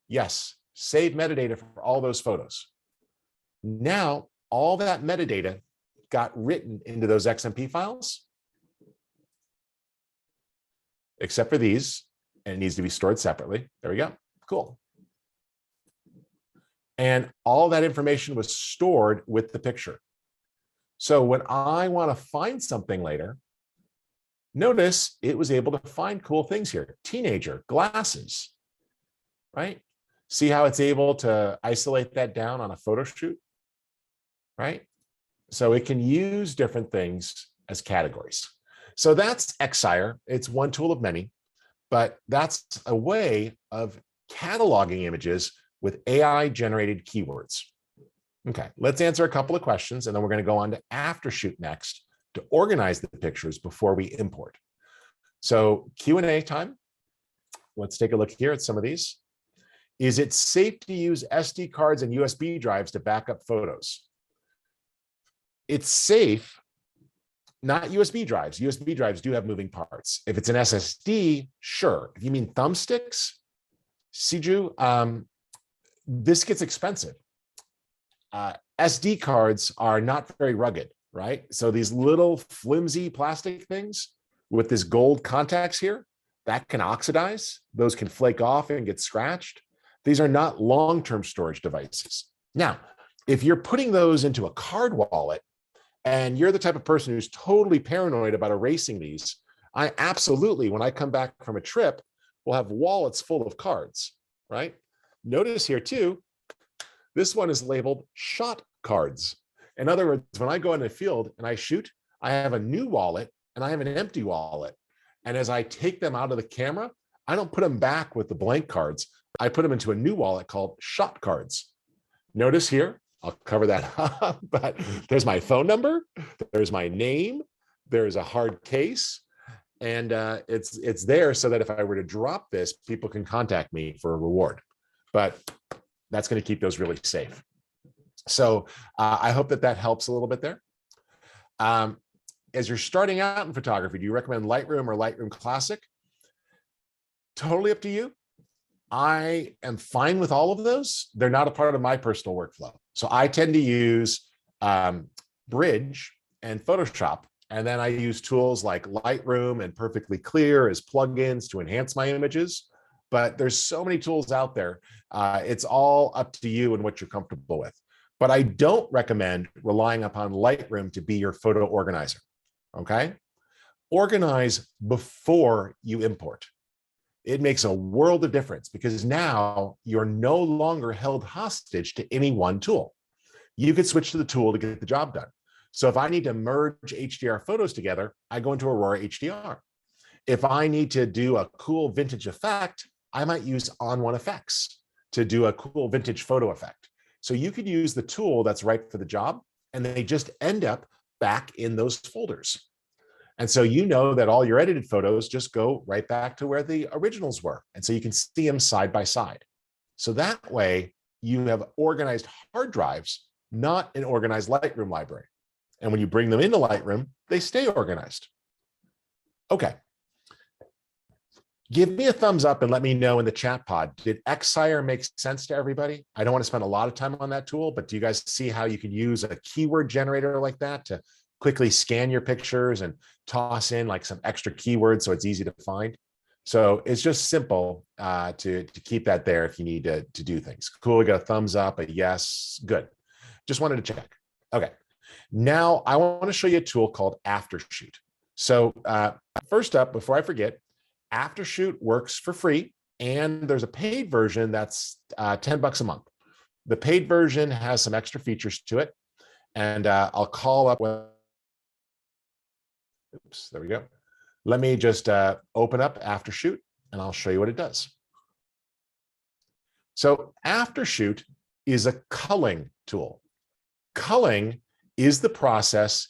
Yes, save metadata for all those photos. Now, all that metadata got written into those XMP files, except for these, and it needs to be stored separately. There we go. Cool. And all that information was stored with the picture. So when I want to find something later, notice it was able to find cool things here. Teenager, glasses, right? See how it's able to isolate that down on a photo shoot, right? So it can use different things as categories. So that's Xire. It's one tool of many, but that's a way of cataloging images with AI-generated keywords. Okay, let's answer a couple of questions, and then we're going to go on to AfterShoot next to organize the pictures before we import. So Q&A time. Let's take a look here at some of these. Is it safe to use SD cards and USB drives to back up photos? It's safe Not USB drives. USB drives do have moving parts. If it's an SSD, sure. If you mean thumbsticks, Siju, this gets expensive. SD cards are not very rugged, right? So these little flimsy plastic things with this gold contacts here, that can oxidize. Those can flake off and get scratched. These are not long-term storage devices. Now, if you're putting those into a card wallet and you're the type of person who's totally paranoid about erasing these, I absolutely, when I come back from a trip, will have wallets full of cards, right? Notice here too, this one is labeled shot cards. In other words, when I go in the field and I shoot, I have a new wallet and I have an empty wallet. And as I take them out of the camera, I don't put them back with the blank cards. I put them into a new wallet called shot cards. Notice here, I'll cover that up, but there's my phone number, there's my name, there's a hard case, and it's there so that if I were to drop this, people can contact me for a reward. But that's going to keep those really safe. So I hope that helps a little bit there. As you're starting out in photography, do you recommend Lightroom or Lightroom Classic? Totally up to you. I am fine with all of those. They're not a part of my personal workflow. So I tend to use Bridge and Photoshop, and then I use tools like Lightroom and Perfectly Clear as plugins to enhance my images. But there's so many tools out there. It's all up to you and what you're comfortable with. But I don't recommend relying upon Lightroom to be your photo organizer, okay? Organize before you import. It makes a world of difference because now you're no longer held hostage to any one tool. You could switch to the tool to get the job done. So if I need to merge HDR photos together, I go into Aurora HDR. If I need to do a cool vintage effect, I might use On1 Effects to do a cool vintage photo effect. So you could use the tool that's right for the job, and they just end up back in those folders. And so you know that all your edited photos just go right back to where the originals were. And so you can see them side by side. So that way you have organized hard drives, not an organized Lightroom library. And when you bring them into Lightroom, they stay organized. Okay. Give me a thumbs up and let me know in the chat pod. Did Xire make sense to everybody? I don't want to spend a lot of time on that tool, but do you guys see how you can use a keyword generator like that to quickly scan your pictures and toss in like some extra keywords so it's easy to find? So it's just simple to keep that there if you need to do things. Cool, we got a thumbs up, a yes, good. Just wanted to check. Okay, now I want to show you a tool called AfterShoot. So first up, before I forget, AfterShoot works for free, and there's a paid version that's $10 a month. The paid version has some extra features to it, and I'll call up. Oops, there we go. Let me just open up AfterShoot, and I'll show you what it does. So AfterShoot is a culling tool. Culling is the process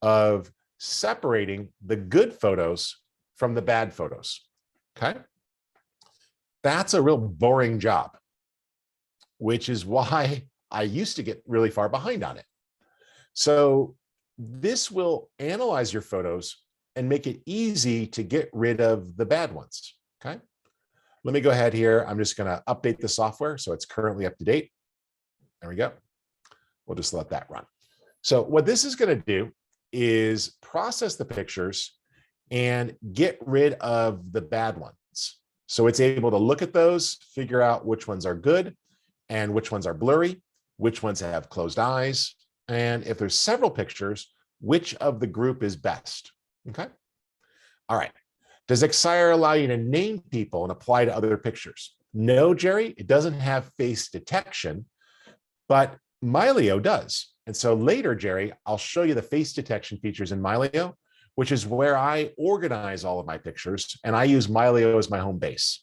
of separating the good photos from the bad photos, okay? That's a real boring job, which is why I used to get really far behind on it. So this will analyze your photos and make it easy to get rid of the bad ones, okay? Let me go ahead here. I'm just gonna update the software so it's currently up to date. There we go. We'll just let that run. So what this is gonna do is process the pictures and get rid of the bad ones. So it's able to look at those, figure out which ones are good and which ones are blurry, which ones have closed eyes, and if there's several pictures, which of the group is best, okay? All right, does Xire allow you to name people and apply to other pictures? No, Jerry, it doesn't have face detection, but Mylio does. And so later, Jerry, I'll show you the face detection features in Mylio, which is where I organize all of my pictures, and I use Mylio as my home base.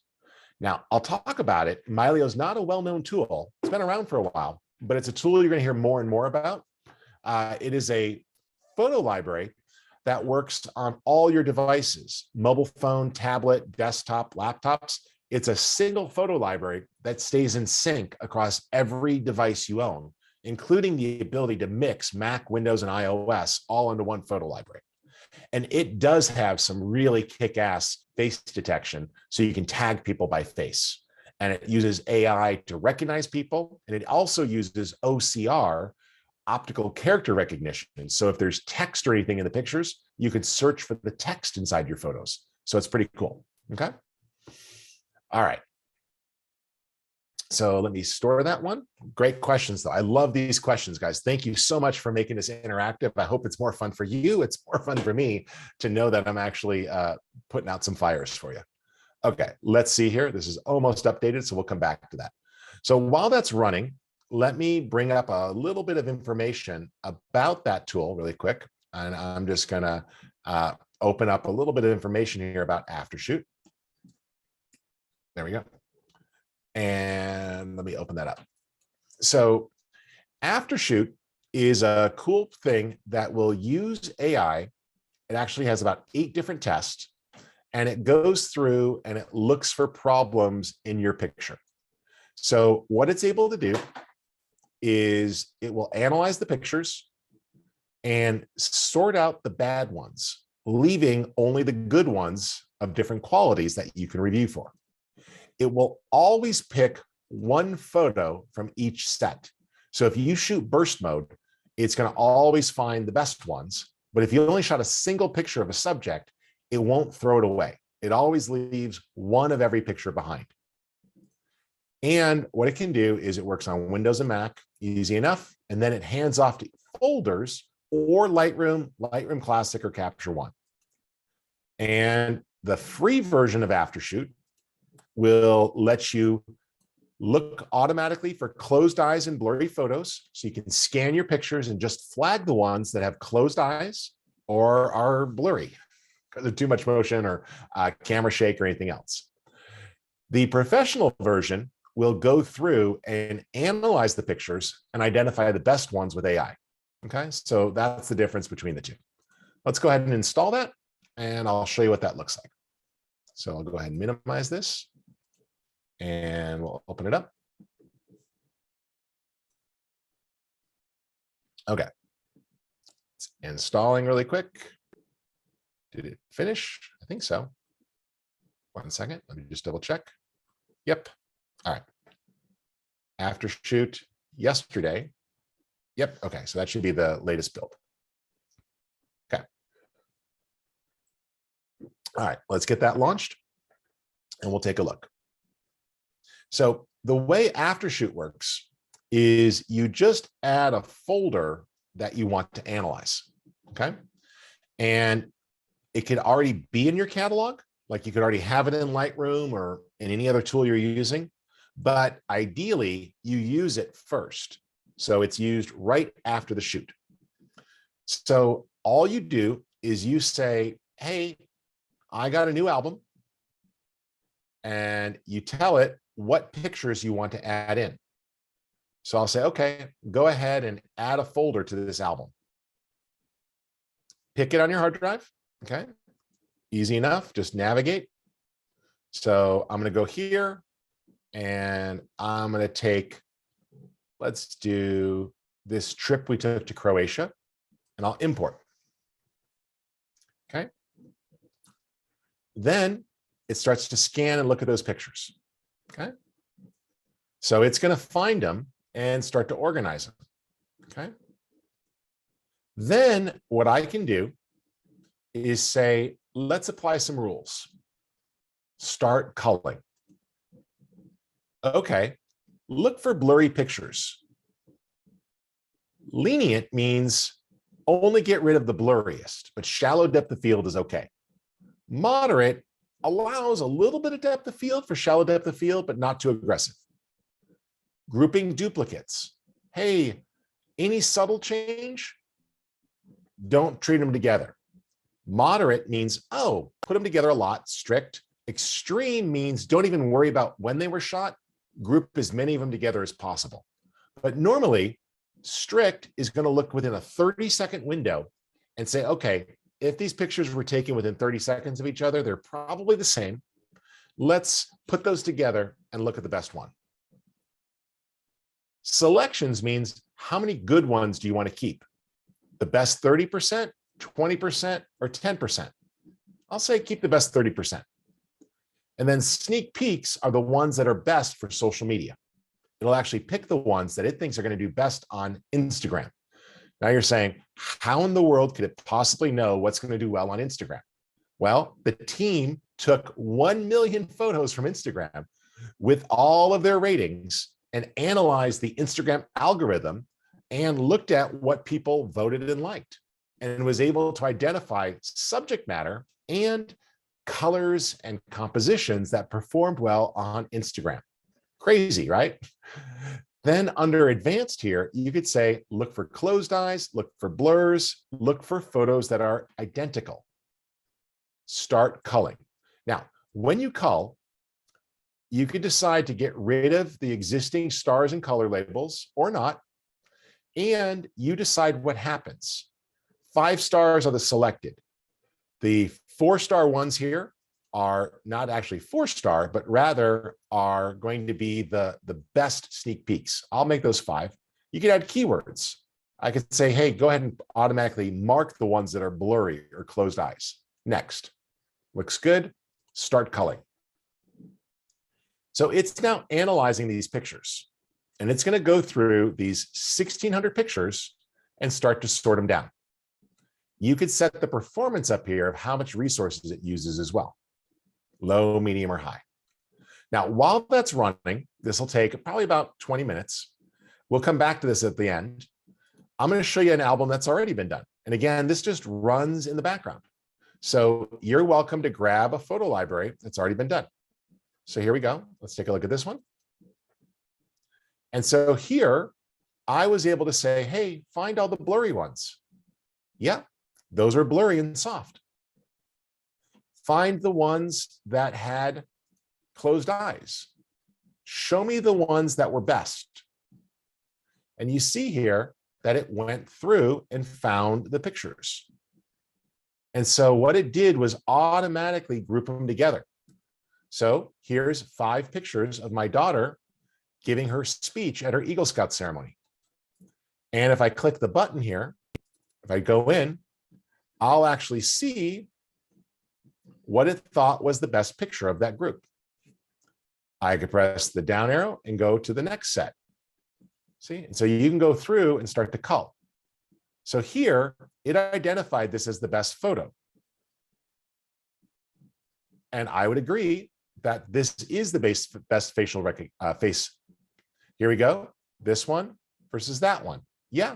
Now, I'll talk about it. Mylio is not a well-known tool. It's been around for a while, but it's a tool you're going to hear more and more about. It is a photo library that works on all your devices, mobile phone, tablet, desktop, laptops. It's a single photo library that stays in sync across every device you own, including the ability to mix Mac, Windows, and iOS all into one photo library. And it does have some really kick-ass face detection, so you can tag people by face. And it uses AI to recognize people. And it also uses OCR, optical character recognition. So if there's text or anything in the pictures, you could search for the text inside your photos. So it's pretty cool. Okay. All right. So let me store that one. Great questions, though. I love these questions, guys. Thank you so much for making this interactive. I hope it's more fun for you. It's more fun for me to know that I'm actually putting out some fires for you. Okay, let's see here. This is almost updated, so we'll come back to that. So while that's running, let me bring up a little bit of information about that tool really quick. And I'm just going to open up a little bit of information here about AfterShoot. There we go. And let me open that up. So AfterShoot is a cool thing that will use AI. It actually has about 8 different tests, and it goes through and it looks for problems in your picture. So what it's able to do is it will analyze the pictures and sort out the bad ones, leaving only the good ones of different qualities that you can review for. It will always pick one photo from each set. So if you shoot burst mode, it's going to always find the best ones. But if you only shot a single picture of a subject, it won't throw it away. It always leaves one of every picture behind. And what it can do is it works on Windows and Mac, easy enough. And then it hands off to folders or Lightroom, Lightroom Classic, or Capture One. And the free version of AfterShoot will let you look automatically for closed eyes and blurry photos. So you can scan your pictures and just flag the ones that have closed eyes or are blurry because of too much motion or camera shake or anything else. The professional version will go through and analyze the pictures and identify the best ones with AI. Okay, so that's the difference between the two. Let's go ahead and install that, and I'll show you what that looks like. So I'll go ahead and minimize this, and we'll open it up. Okay, it's installing really quick. Did it finish? I think so. 1 second, let me just double check. Yep. All right. AfterShoot yesterday. Yep. Okay, so that should be the latest build. Okay. All right, let's get that launched and we'll take a look. So the way AfterShoot works is you just add a folder that you want to analyze, okay? And it could already be in your catalog, like you could already have it in Lightroom or in any other tool you're using, but ideally you use it first. So it's used right after the shoot. So all you do is you say, hey, I got a new album, and you tell it what pictures you want to add in. So I'll say, okay, go ahead and add a folder to this album. Pick it on your hard drive, okay? Easy enough, just navigate. So I'm gonna go here and I'm gonna take, let's do this trip we took to Croatia, and I'll import, okay? Then it starts to scan and look at those pictures, okay? So it's gonna find them and start to organize them, okay? Then what I can do is say, let's apply some rules. Start culling. Okay, look for blurry pictures. Lenient means only get rid of the blurriest, but shallow depth of field is okay. Moderate allows a little bit of depth of field for shallow depth of field, but not too aggressive. Grouping duplicates. Hey, any subtle change, don't treat them together. Moderate means, oh, put them together a lot. Strict. Extreme means don't even worry about when they were shot. Group as many of them together as possible. But normally, strict is going to look within a 30-second window and say, okay, if these pictures were taken within 30 seconds of each other, they're probably the same. Let's put those together and look at the best one. Selections means how many good ones do you want to keep? The best 30%, 20%, or 10%? I'll say keep the best 30%. And then sneak peeks are the ones that are best for social media. It'll actually pick the ones that it thinks are going to do best on Instagram. Now you're saying, how in the world could it possibly know what's going to do well on Instagram? Well, the team took 1 million photos from Instagram with all of their ratings and analyzed the Instagram algorithm and looked at what people voted and liked, and was able to identify subject matter and colors and compositions that performed well on Instagram. Crazy, right? Then under advanced here, you could say, look for closed eyes, look for blurs, look for photos that are identical. Start culling. Now, when you cull, you could decide to get rid of the existing stars and color labels or not, and you decide what happens. 5 stars are the selected. The 4-star ones here are not actually 4-star, but rather are going to be the best sneak peeks. I'll make those 5. You can add keywords. I could say, hey, go ahead and automatically mark the ones that are blurry or closed eyes. Next. Looks good. Start culling. So it's now analyzing these pictures, and it's going to go through these 1,600 pictures and start to sort them down. You could set the performance up here of how much resources it uses as well. Low, medium, or high. Now, while that's running, this will take probably about 20 minutes. We'll come back to this at the end. I'm going to show you an album that's already been done. And again, this just runs in the background. So you're welcome to grab a photo library that's already been done. So here we go. Let's take a look at this one. And so here, I was able to say, hey, find all the blurry ones. Yeah, those are blurry and soft. Find the ones that had closed eyes. Show me the ones that were best. And you see here that it went through and found the pictures. And so what it did was automatically group them together. So here's 5 pictures of my daughter giving her speech at her Eagle Scout ceremony. And if I click the button here, if I go in, I'll actually see what it thought was the best picture of that group. I could press the down arrow and go to the next set. See, and so you can go through and start to cull. So here, it identified this as the best photo. And I would agree that this is the best facial face. Here we go. This one versus that one. Yeah,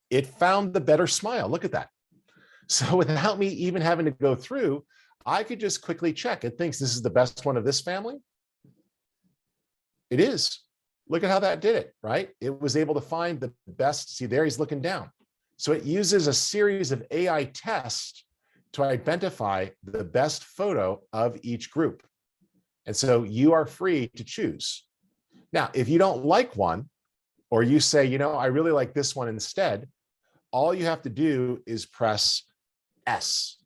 it found the better smile. Look at that. So without me even having to go through, I could just quickly check. It thinks this is the best one of this family. It is. Look at how that did it, right? It was able to find the best. See, there he's looking down. So it uses a series of AI tests to identify the best photo of each group. And so you are free to choose. Now, if you don't like one, or you say, you know, I really like this one instead, all you have to do is press S,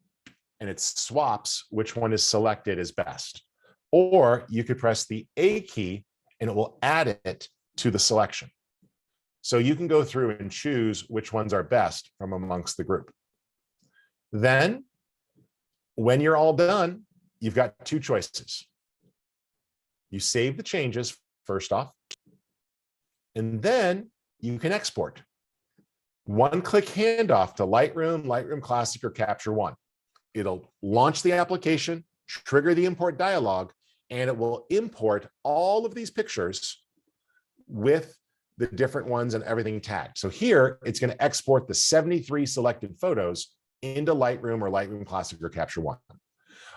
and it swaps which one is selected as best. Or you could press the A key, and it will add it to the selection. So you can go through and choose which ones are best from amongst the group. Then, when you're all done, you've got 2 choices. You save the changes first off, and then you can export. 1-click handoff to Lightroom, Lightroom Classic, or Capture One. It'll launch the application, trigger the import dialog, and it will import all of these pictures with the different ones and everything tagged. So here, it's going to export the 73 selected photos into Lightroom or Lightroom Classic or Capture One.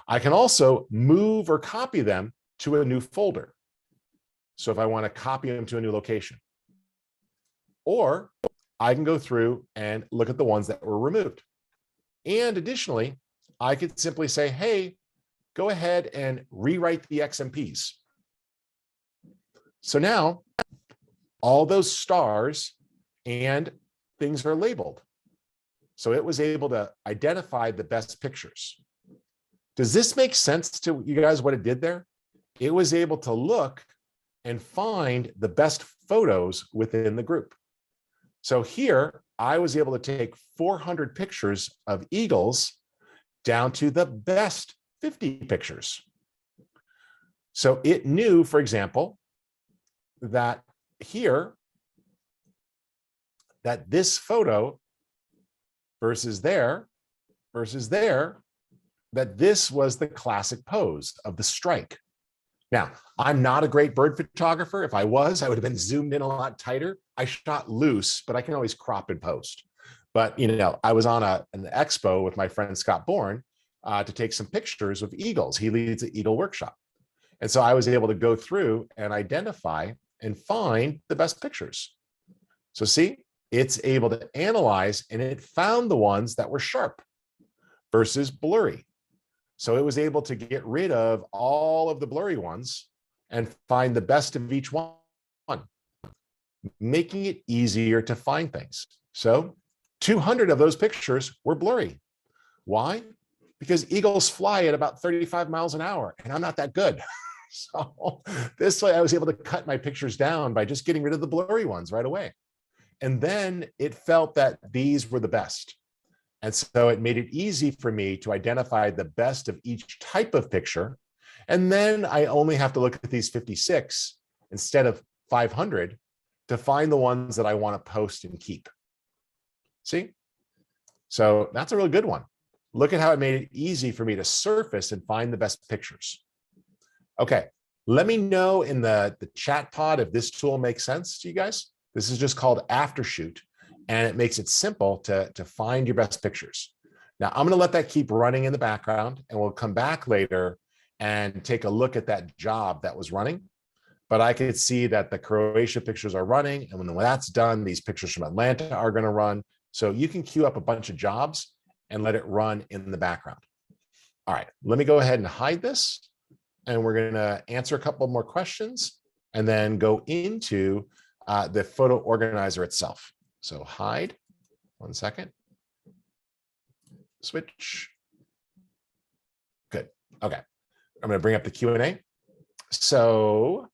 I can also move or copy them to a new folder. So if I want to copy them to a new location, or I can go through and look at the ones that were removed. And additionally, I could simply say, hey, go ahead and rewrite the XMPs. So now all those stars and things are labeled. So it was able to identify the best pictures. Does this make sense to you guys what it did there? It was able to look and find the best photos within the group. So here I was able to take 400 pictures of eagles down to the best 50 pictures. So it knew, for example, that here, that this photo versus there, that this was the classic pose of the strike. Now, I'm not a great bird photographer. If I was, I would have been zoomed in a lot tighter. I shot loose, but I can always crop and post. But, you know, I was on an expo with my friend Scott Bourne to take some pictures of eagles. He leads the Eagle Workshop. And so I was able to go through and identify and find the best pictures. So see, it's able to analyze, and it found the ones that were sharp versus blurry. So it was able to get rid of all of the blurry ones and find the best of each one, making it easier to find things. So 200 of those pictures were blurry. Why? Because eagles fly at about 35 miles an hour, and I'm not that good. So this way I was able to cut my pictures down by just getting rid of the blurry ones right away. And then it felt that these were the best. And so it made it easy for me to identify the best of each type of picture. And then I only have to look at these 56 instead of 500 to find the ones that I want to post and keep. See? So that's a really good one. Look at how it made it easy for me to surface and find the best pictures. Okay, let me know in the chat pod if this tool makes sense to you guys. This is just called AfterShoot, and it makes it simple to find your best pictures. Now, I'm going to let that keep running in the background, and we'll come back later and take a look at that job that was running. But I could see that the Croatia pictures are running, and when that's done, these pictures from Atlanta are going to run. So you can queue up a bunch of jobs and let it run in the background. All right, let me go ahead and hide this, and we're going to answer a couple more questions and then go into the photo organizer itself. So hide, 1 second. Switch. Good. Okay. I'm going to bring up the Q&A. So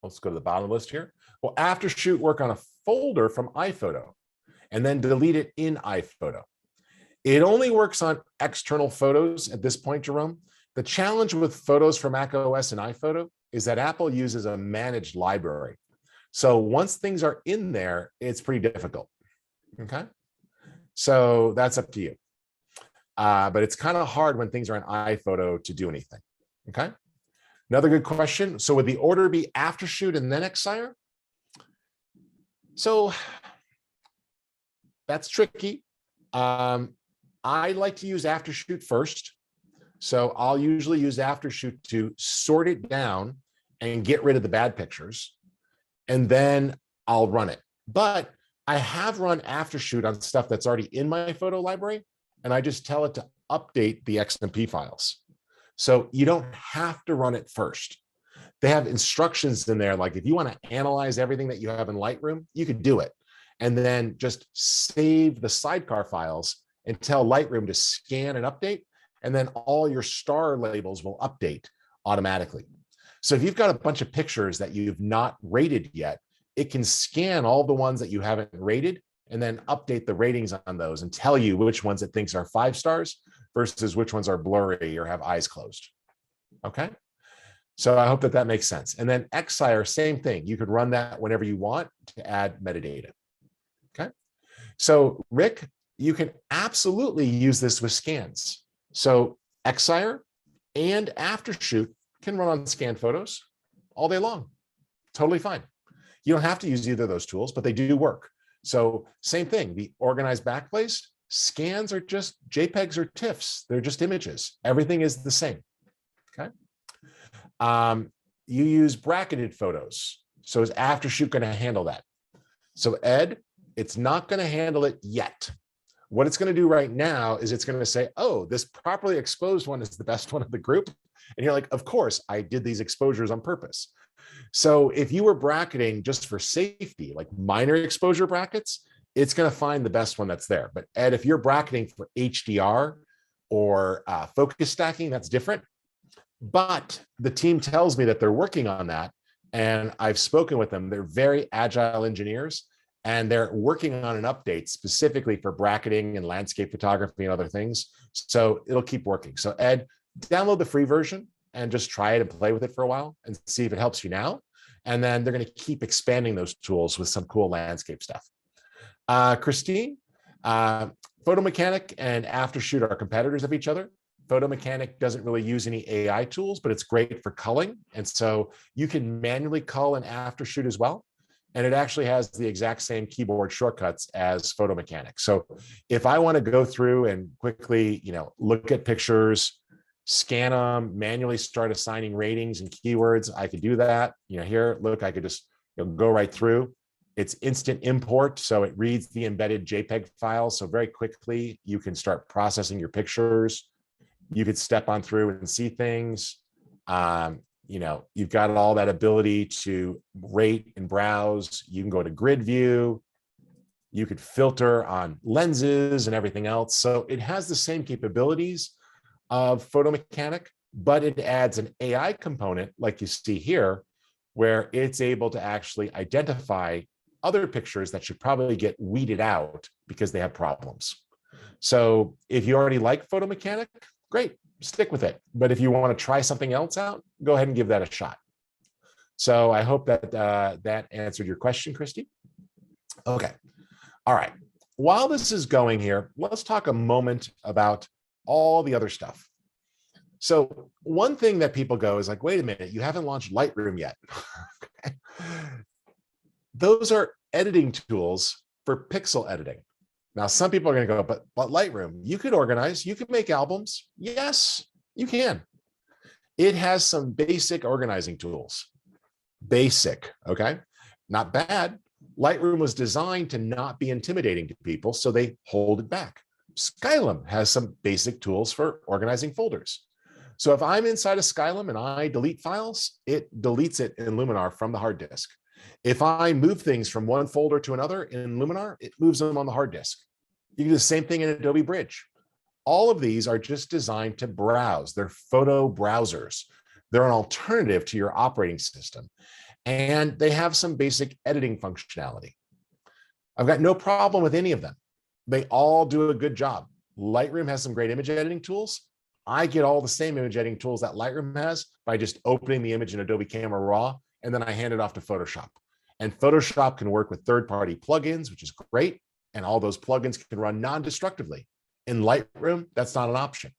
let's go to the bottom of the list here. Will AfterShoot work on a folder from iPhoto and then delete it in iPhoto? It only works on external photos at this point, Jerome. The challenge with photos for macOS and iPhoto is that Apple uses a managed library. So once things are in there, it's pretty difficult. Okay. So that's up to you. But it's kind of hard when things are in iPhoto to do anything. Okay. Another good question. So would the order be AfterShoot and then Xire? So that's tricky. I like to use AfterShoot first. So I'll usually use AfterShoot to sort it down and get rid of the bad pictures. And then I'll run it. But I have run AfterShoot on stuff that's already in my photo library, and I just tell it to update the XMP files. So you don't have to run it first. They have instructions in there, like if you want to analyze everything that you have in Lightroom, you could do it. And then just save the sidecar files and tell Lightroom to scan and update, and then all your star labels will update automatically. So if you've got a bunch of pictures that you've not rated yet, it can scan all the ones that you haven't rated and then update the ratings on those and tell you which ones it thinks are 5 stars versus which ones are blurry or have eyes closed. Okay. So I hope that makes sense. And then Xire, same thing. You could run that whenever you want to add metadata. Okay. So Rick, you can absolutely use this with scans. So Xire and AfterShoot can run on scan photos all day long. Totally fine. You don't have to use either of those tools, but they do work. So same thing, the organized backplace, scans are just JPEGs or TIFFs. They're just images. Everything is the same. Okay. You use bracketed photos. So is AfterShoot going to handle that? So Ed, it's not going to handle it yet. What it's going to do right now is it's going to say, oh, this properly exposed one is the best one of the group. And you're like, of course, I did these exposures on purpose. So if you were bracketing just for safety, like minor exposure brackets, it's going to find the best one that's there. But Ed, if you're bracketing for HDR or focus stacking, that's different. But the team tells me that they're working on that. And I've spoken with them. They're very agile engineers. and they're working on an update specifically for bracketing and landscape photography and other things. So it'll keep working. So Ed, download the free version and just try it and play with it for a while and see if it helps you now. And then they're going to keep expanding those tools with some cool landscape stuff. Christine, Photomechanic and AfterShoot are competitors of each other. Photomechanic doesn't really use any AI tools, but it's great for culling. And so you can manually cull in AfterShoot as well. And it actually has the exact same keyboard shortcuts as Photomechanic. So if I want to go through and quickly, look at pictures, scan them, manually start assigning ratings and keywords, I could do that. Here, look, I could just go right through. It's instant import, so it reads the embedded JPEG file. So very quickly, you can start processing your pictures. You could step on through and see things. You've got all that ability to rate and browse. You can go to grid view. You could filter on lenses and everything else. So it has the same capabilities of Photomechanic, but it adds an AI component like you see here, where it's able to actually identify other pictures that should probably get weeded out because they have problems. So if you already like Photomechanic, great, stick with it. But if you want to try something else out, go ahead and give that a shot. So I hope that that answered your question, Christy. Okay. All right. While this is going here, let's talk a moment about all the other stuff. So one thing that people go is like, wait a minute, you haven't launched Lightroom yet. Okay. Those are editing tools for pixel editing. Now, some people are going to go, but Lightroom, you could organize, you could make albums. Yes, you can. It has some basic organizing tools. Basic, okay? Not bad. Lightroom was designed to not be intimidating to people, so they hold it back. Skylum has some basic tools for organizing folders. So if I'm inside of Skylum and I delete files, it deletes it in Luminar from the hard disk. If I move things from one folder to another in Luminar, it moves them on the hard disk. You can do the same thing in Adobe Bridge. All of these are just designed to browse. They're photo browsers. They're an alternative to your operating system. And they have some basic editing functionality. I've got no problem with any of them. They all do a good job. Lightroom has some great image editing tools. I get all the same image editing tools that Lightroom has by just opening the image in Adobe Camera Raw, and then I hand it off to Photoshop. And Photoshop can work with third-party plugins, which is great. And all those plugins can run non-destructively. In Lightroom, that's not an option.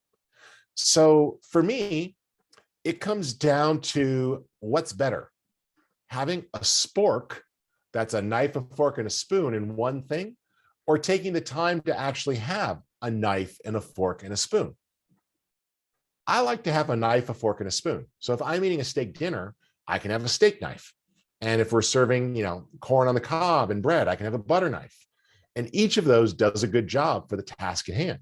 So for me, it comes down to what's better. Having a spork, that's a knife, a fork, and a spoon in one thing, or taking the time to actually have a knife and a fork and a spoon. I like to have a knife, a fork, and a spoon. So if I'm eating a steak dinner, I can have a steak knife. And if we're serving, corn on the cob and bread, I can have a butter knife. And each of those does a good job for the task at hand.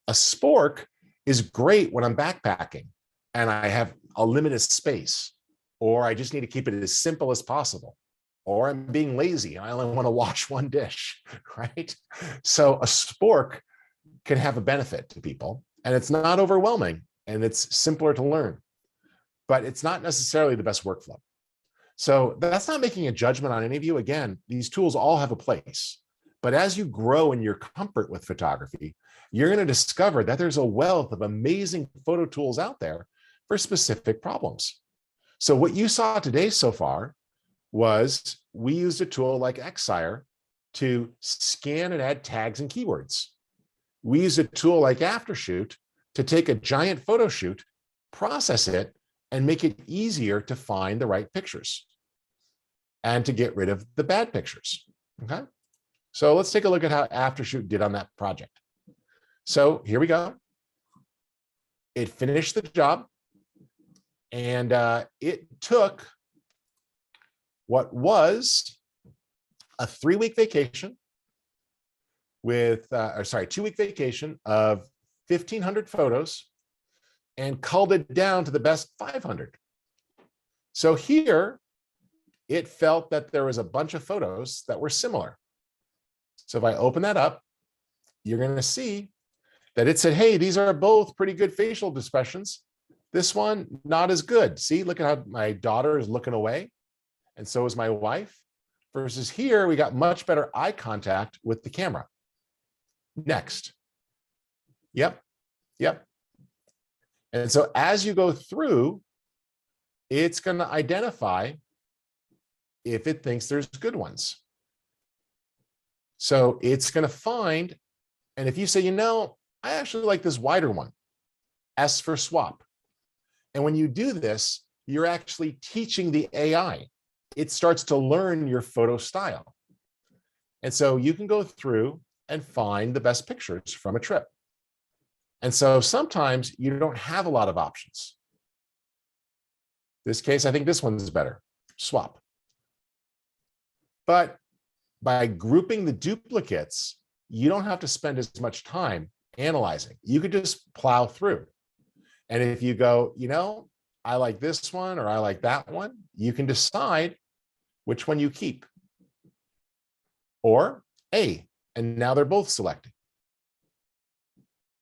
A spork is great when I'm backpacking and I have a limited space, or I just need to keep it as simple as possible, or I'm being lazy and I only want to wash one dish, right? So a spork can have a benefit to people, and it's not overwhelming and it's simpler to learn, but it's not necessarily the best workflow. So that's not making a judgment on any of you. Again, these tools all have a place. But as you grow in your comfort with photography, you're going to discover that there's a wealth of amazing photo tools out there for specific problems. So what you saw today so far was we used a tool like Xire to scan and add tags and keywords. We used a tool like AfterShoot to take a giant photo shoot, process it, and make it easier to find the right pictures and to get rid of the bad pictures, okay? So let's take a look at how AfterShoot did on that project. So here we go. It finished the job, and it took what was a 3-week vacation with, 2-week vacation of 1,500 photos and culled it down to the best 500. So here, it felt that there was a bunch of photos that were similar. So if I open that up, you're going to see that it said, hey, these are both pretty good facial expressions. This one, not as good. See, look at how my daughter is looking away. And so is my wife. versus here, we got much better eye contact with the camera. Next. Yep. Yep. And so as you go through, it's going to identify if it thinks there's good ones. So it's going to find, and if you say, you know, I actually like this wider one, S for swap. And when you do this, you're actually teaching the AI. It starts to learn your photo style. And so you can go through and find the best pictures from a trip. And so sometimes you don't have a lot of options. This case, I think this one's better, swap. But by grouping the duplicates, you don't have to spend as much time analyzing. You could just plow through. And if you go, you know, I like this one or I like that one, you can decide which one you keep. Or A, and now they're both selected.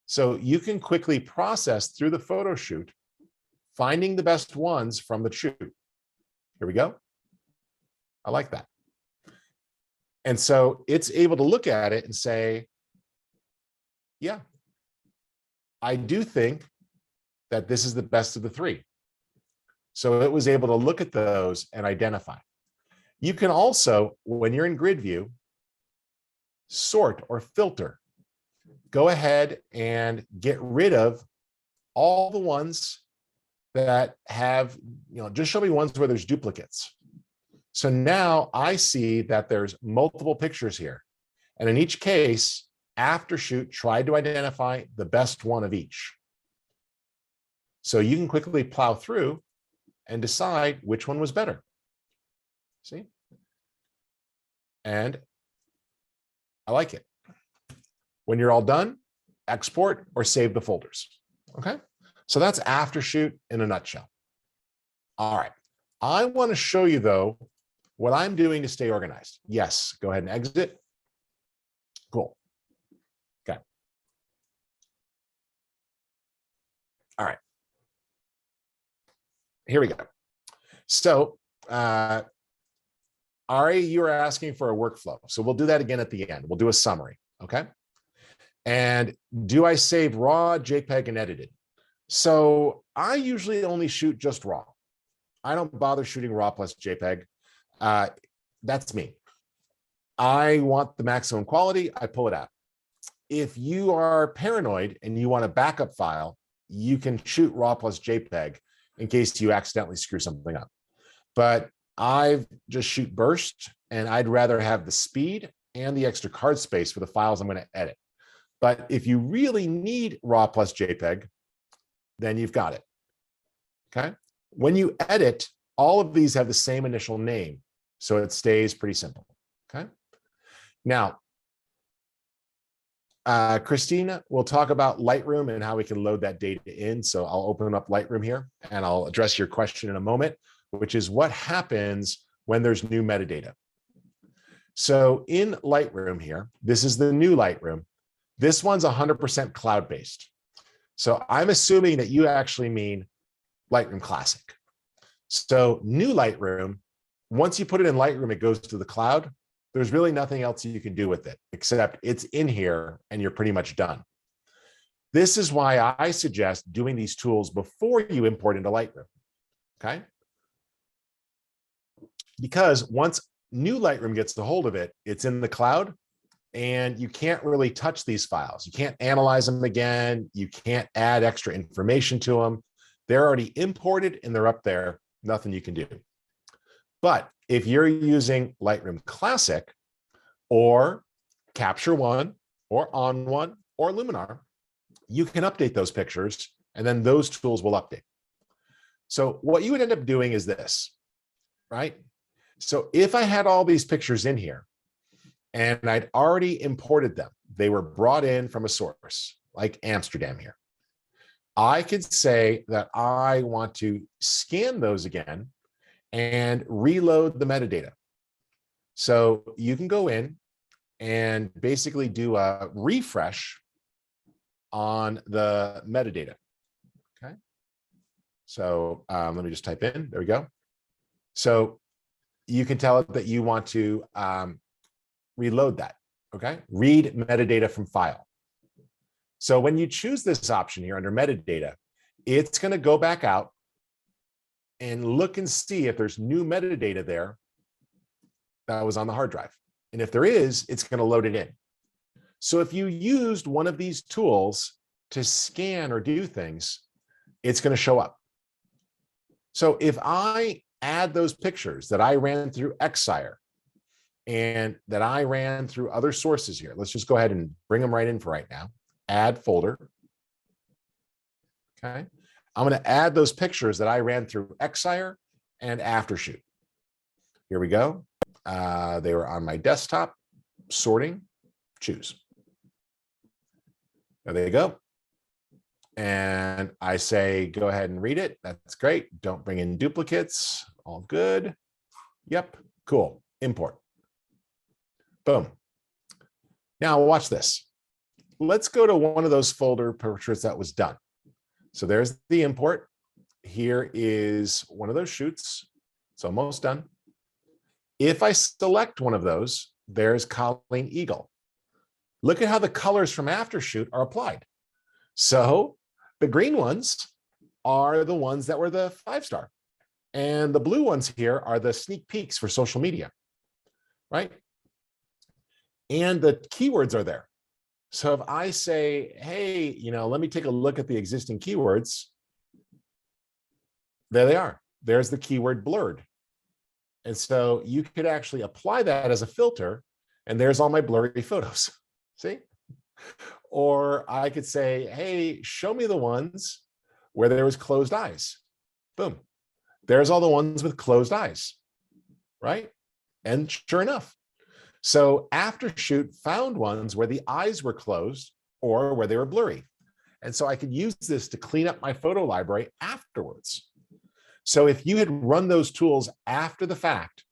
So you can quickly process through the photo shoot, finding the best ones from the shoot. Here we go. I like that. And so it's able to look at it and say, yeah, I do think that this is the best of the three. So it was able to look at those and identify. You can also, when you're in grid view, sort or filter. Go ahead and get rid of all the ones that have, you know, just show me ones where there's duplicates. So now I see that there's multiple pictures here. And in each case, AfterShoot tried to identify the best one of each. So you can quickly plow through and decide which one was better. See? And I like it. When you're all done, export or save the folders. Okay? So that's AfterShoot in a nutshell. All right. I want to show you, though, what I'm doing to stay organized. Yes, go ahead and exit. Cool. Okay. All right. Here we go. So, Ari, you are asking for a workflow. So we'll do that again at the end. We'll do a summary. Okay. And do I save raw, JPEG, and edited? So I usually only shoot just raw. I don't bother shooting raw plus JPEG. That's me. I want the maximum quality. I pull it out. If you are paranoid and you want a backup file, you can shoot raw plus JPEG in case you accidentally screw something up. But I just shoot burst, and I'd rather have the speed and the extra card space for the files I'm going to edit. But if you really need raw plus JPEG, then you've got it. Okay. When you edit, all of these have the same initial name, so it stays pretty simple. Okay. Now, Christina will talk about Lightroom and how we can load that data in. So I'll open up Lightroom here and I'll address your question in a moment, which is what happens when there's new metadata. So in Lightroom here, this is the new Lightroom. This one's 100% cloud-based. So I'm assuming that you actually mean Lightroom Classic. So new Lightroom, once you put it in Lightroom, it goes to the cloud. There's really nothing else you can do with it, except it's in here and you're pretty much done. This is why I suggest doing these tools before you import into Lightroom, okay? Because once new Lightroom gets a hold of it, it's in the cloud and you can't really touch these files. You can't analyze them again. You can't add extra information to them. They're already imported and they're up there. Nothing you can do. But if you're using Lightroom Classic or Capture One or On One or Luminar, you can update those pictures and then those tools will update. So what you would end up doing is this, right? So if I had all these pictures in here and I'd already imported them, they were brought in from a source like Amsterdam here. I could say that I want to scan those again and reload the metadata. So you can go in and basically do a refresh on the metadata. Okay. So let me just type in, there we go. So you can tell it that you want to reload that, okay? Read metadata from file. So when you choose this option here under metadata, it's gonna go back out and look and see if there's new metadata there that was on the hard drive. And if there is, it's gonna load it in. So if you used one of these tools to scan or do things, it's gonna show up. So if I add those pictures that I ran through Xire and that I ran through other sources here, let's just go ahead and bring them right in for right now. Add folder, okay? I'm gonna add those pictures that I ran through Xire and AfterShoot. Here we go. They were on my desktop, sorting, choose. There you go. And I say, go ahead and read it. That's great. Don't bring in duplicates. All good. Yep. Cool. Import. Boom. Now watch this. Let's go to one of those folder pictures that was done. So there's the import. Here is one of those shoots. It's almost done. If I select one of those, there's Colleen Eagle. Look at how the colors from AfterShoot are applied. So the green ones are the ones that were the 5-star. And the blue ones here are the sneak peeks for social media, right? And the keywords are there. So if I say, hey, let me take a look at the existing keywords, there they are. There's the keyword blurred. And so you could actually apply that as a filter, and there's all my blurry photos. See? Or I could say, hey, show me the ones where there was closed eyes. Boom. There's all the ones with closed eyes, right? And sure enough. So AfterShoot found ones where the eyes were closed or where they were blurry. And so I could use this to clean up my photo library afterwards. So if you had run those tools after the fact,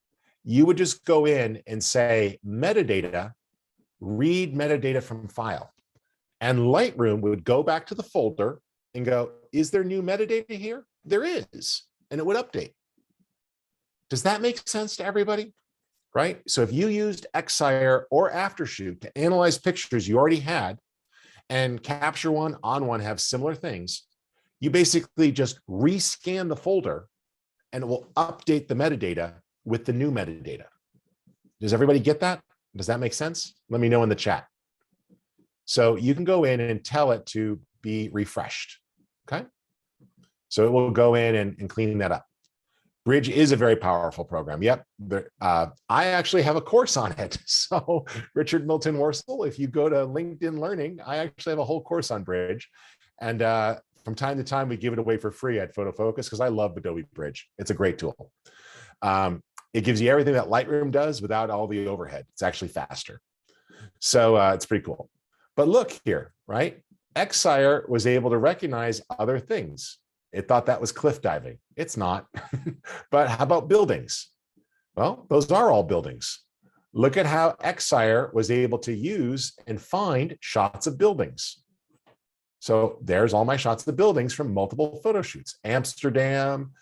you would just go in and say metadata, read metadata from file. And Lightroom would go back to the folder and go, is there new metadata here? There is, and it would update. Does that make sense to everybody? Right? So if you used Xire or AfterShoot to analyze pictures you already had and Capture One, On One have similar things, you basically just rescan the folder and it will update the metadata with the new metadata. Does everybody get that? Does that make sense? Let me know in the chat. So you can go in and tell it to be refreshed, okay? So it will go in and clean that up. Bridge is a very powerful program. Yep, I actually have a course on it. So Richard Milton Worsel, if you go to LinkedIn Learning, I actually have a whole course on Bridge. And from time to time, we give it away for free at Photofocus because I love Adobe Bridge. It's a great tool. It gives you everything that Lightroom does without all the overhead. It's actually faster. So it's pretty cool. But look here, right? Xire was able to recognize other things. It thought that was cliff diving. It's not. But how about buildings? Well, those are all buildings. Look at how Xire was able to use and find shots of buildings. So there's all my shots of the buildings from multiple photo shoots. Amsterdam,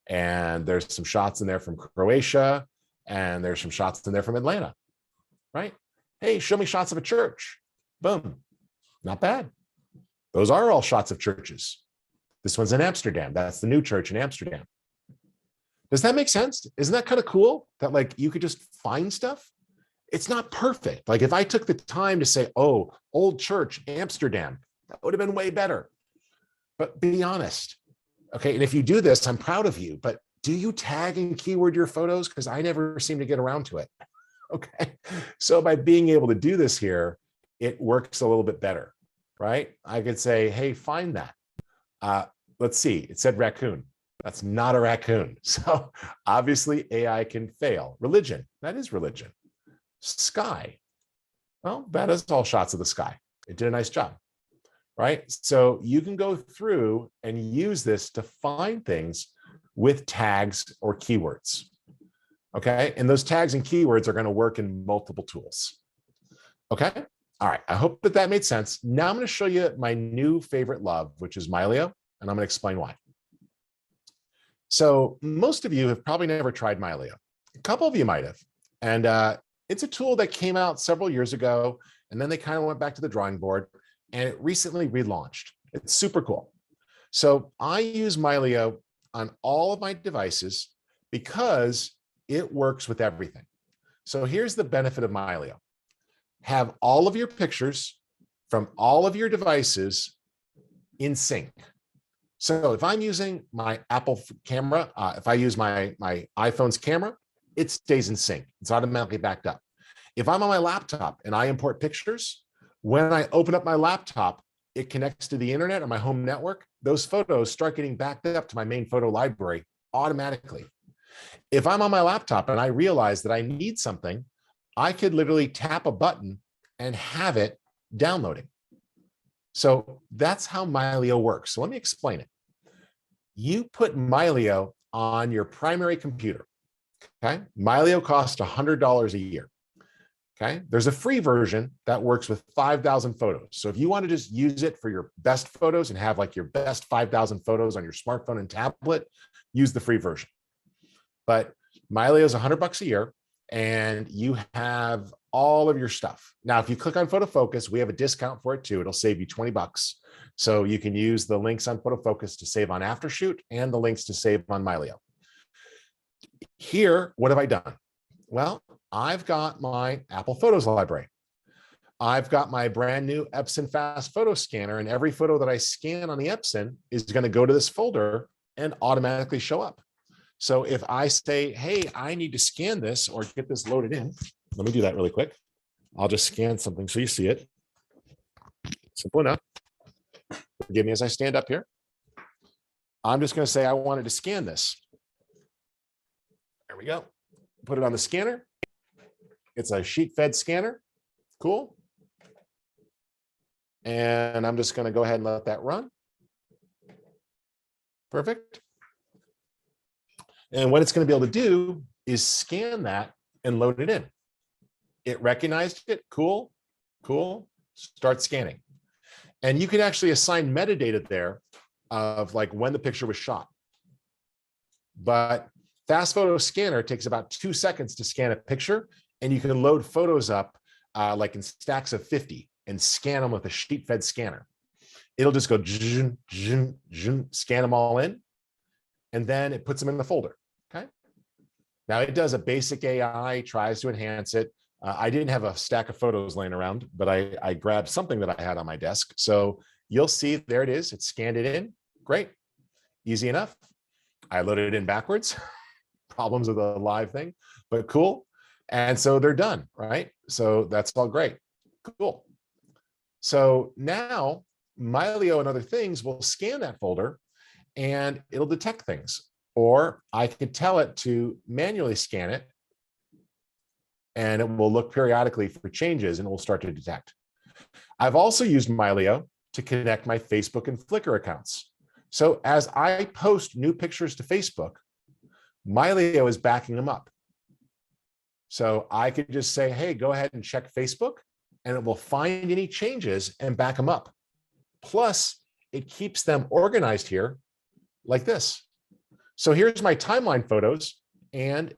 and there's some shots in there from Croatia, and there's some shots in there from Atlanta, right? Hey, show me shots of a church. Boom. Not bad. Those are all shots of churches. This one's in Amsterdam. That's the new church in Amsterdam. Does that make sense? Isn't that kind of cool that like you could just find stuff? It's not perfect. Like if I took the time to say, oh, old church, Amsterdam, that would have been way better. But be honest. Okay. And if you do this, I'm proud of you, but do you tag and keyword your photos? Because I never seem to get around to it. Okay. So by being able to do this here, it works a little bit better, right? I could say, hey, find that. Let's see, it said raccoon. That's not a raccoon. So obviously AI can fail. Religion, that is religion. Sky, well, that is all shots of the sky. It did a nice job, right? So you can go through and use this to find things with tags or keywords, okay? And those tags and keywords are gonna work in multiple tools, okay? All right, I hope that that made sense. Now I'm gonna show you my new favorite love, which is Mylio, and I'm gonna explain why. So most of you have probably never tried Mylio. A couple of you might have. And it's a tool that came out several years ago, and then they kind of went back to the drawing board, and it recently relaunched. It's super cool. So I use Mylio on all of my devices because it works with everything. So here's the benefit of Mylio. Have all of your pictures from all of your devices in sync. So if I'm using my Apple camera, if I use my iPhone's camera, it stays in sync. It's automatically backed up. If I'm on my laptop and I import pictures, when I open up my laptop, it connects to the internet or my home network. Those photos start getting backed up to my main photo library automatically. If I'm on my laptop and I realize that I need something, I could literally tap a button and have it downloading. So that's how Mylio works. So let me explain it. You put Mylio on your primary computer. Okay. Mylio costs $100 a year. Okay. There's a free version that works with 5,000 photos. So if you want to just use it for your best photos and have like your best 5,000 photos on your smartphone and tablet, use the free version. But Mylio is $100 a year and you have all of your stuff. Now, if you click on Photofocus, we have a discount for it too. It'll save you $20. So you can use the links on Photofocus to save on AfterShoot and the links to save on Mylio. Here, what have I done? Well, I've got my Apple Photos library. I've got my brand new Epson Fast Photo Scanner, and every photo that I scan on the Epson is going to go to this folder and automatically show up. So if I say, hey, I need to scan this or get this loaded in, let me do that really quick. I'll just scan something so you see it. Simple enough. Forgive me as I stand up here. I'm just going to say I wanted to scan this. There we go. Put it on the scanner. It's a sheet-fed scanner. Cool. And I'm just going to go ahead and let that run. Perfect. And what it's going to be able to do is scan that and load it in. It recognized it. Cool. Cool. Start scanning. And you can actually assign metadata there of like when the picture was shot. But Fast Photo Scanner takes about 2 seconds to scan a picture, and you can load photos up like in stacks of 50 and scan them with a sheet-fed scanner. It'll just go scan them all in, and then it puts them in the folder. Okay. Now it does a basic AI, tries to enhance it. I didn't have a stack of photos laying around, but I grabbed something that I had on my desk. So you'll see there it is. It scanned it in. Great. Easy enough. I loaded it in backwards. Problems with a live thing, but cool. And so they're done, right? So that's all great. Cool. So now Mylio and other things will scan that folder and it'll detect things. Or I could tell it to manually scan it and it will look periodically for changes and it will start to detect. I've also used Mylio to connect my Facebook and Flickr accounts. So as I post new pictures to Facebook, Mylio is backing them up. So I could just say, hey, go ahead and check Facebook, and it will find any changes and back them up. Plus, it keeps them organized here like this. So here's my timeline photos, and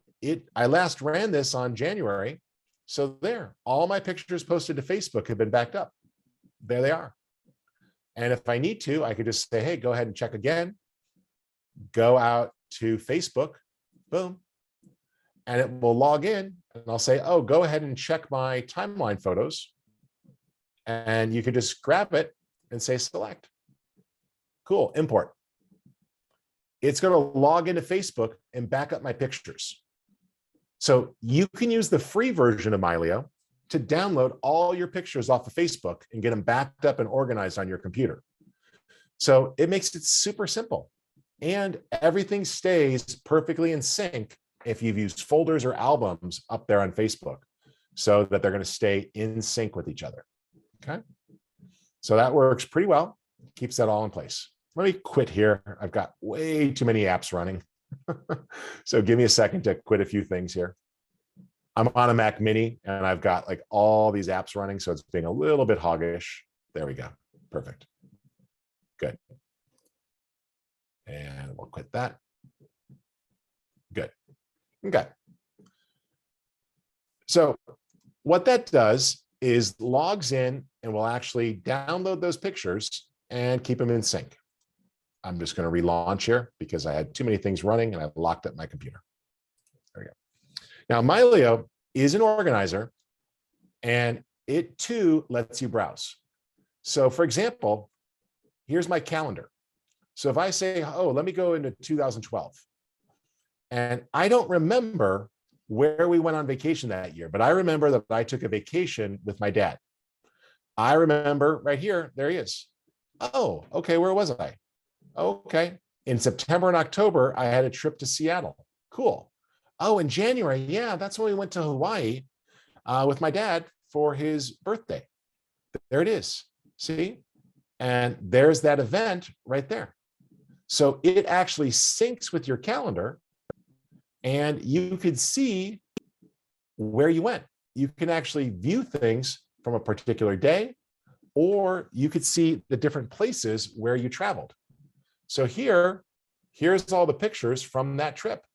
I last ran this on January. So there, all my pictures posted to Facebook have been backed up. There they are. And if I need to, I could just say, hey, go ahead and check again. Go out to Facebook, boom, and it will log in. And I'll say, oh, go ahead and check my timeline photos. And you can just grab it and say select. Cool, import. It's going to log into Facebook and back up my pictures. So you can use the free version of Mylio to download all your pictures off of Facebook and get them backed up and organized on your computer. So it makes it super simple. And everything stays perfectly in sync if you've used folders or albums up there on Facebook so that they're going to stay in sync with each other. Okay. So that works pretty well. Keeps that all in place. Let me quit here. I've got way too many apps running. So give me a second to quit a few things here. I'm on a Mac Mini and I've got like all these apps running. So it's being a little bit hoggish. There we go. Perfect. Good. And we'll quit that. Good. Okay. So what that does is logs in and will actually download those pictures and keep them in sync. I'm just going to relaunch here because I had too many things running and I locked up my computer. There we go. Now, Mylio is an organizer and it too lets you browse. So for example, here's my calendar. So if I say, oh, let me go into 2012, and I don't remember where we went on vacation that year, but I remember that I took a vacation with my dad. I remember right here, there he is. Oh, okay, where was I? Okay, in September and October, I had a trip to Seattle. Cool. Oh, in January, yeah, that's when we went to Hawaii with my dad for his birthday. There it is, see? And there's that event right there. So it actually syncs with your calendar and you could see where you went. You can actually view things from a particular day, or you could see the different places where you traveled. So here's all the pictures from that trip.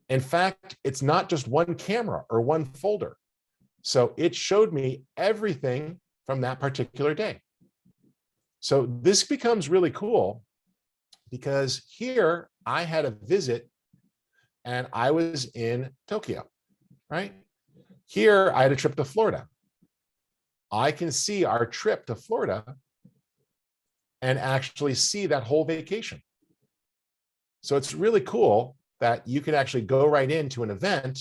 In fact, it's not just one camera or one folder. So it showed me everything from that particular day. So this becomes really cool because here I had a visit and I was in Tokyo, right? Here I had a trip to Florida. I can see our trip to Florida and actually see that whole vacation. So it's really cool that you can actually go right into an event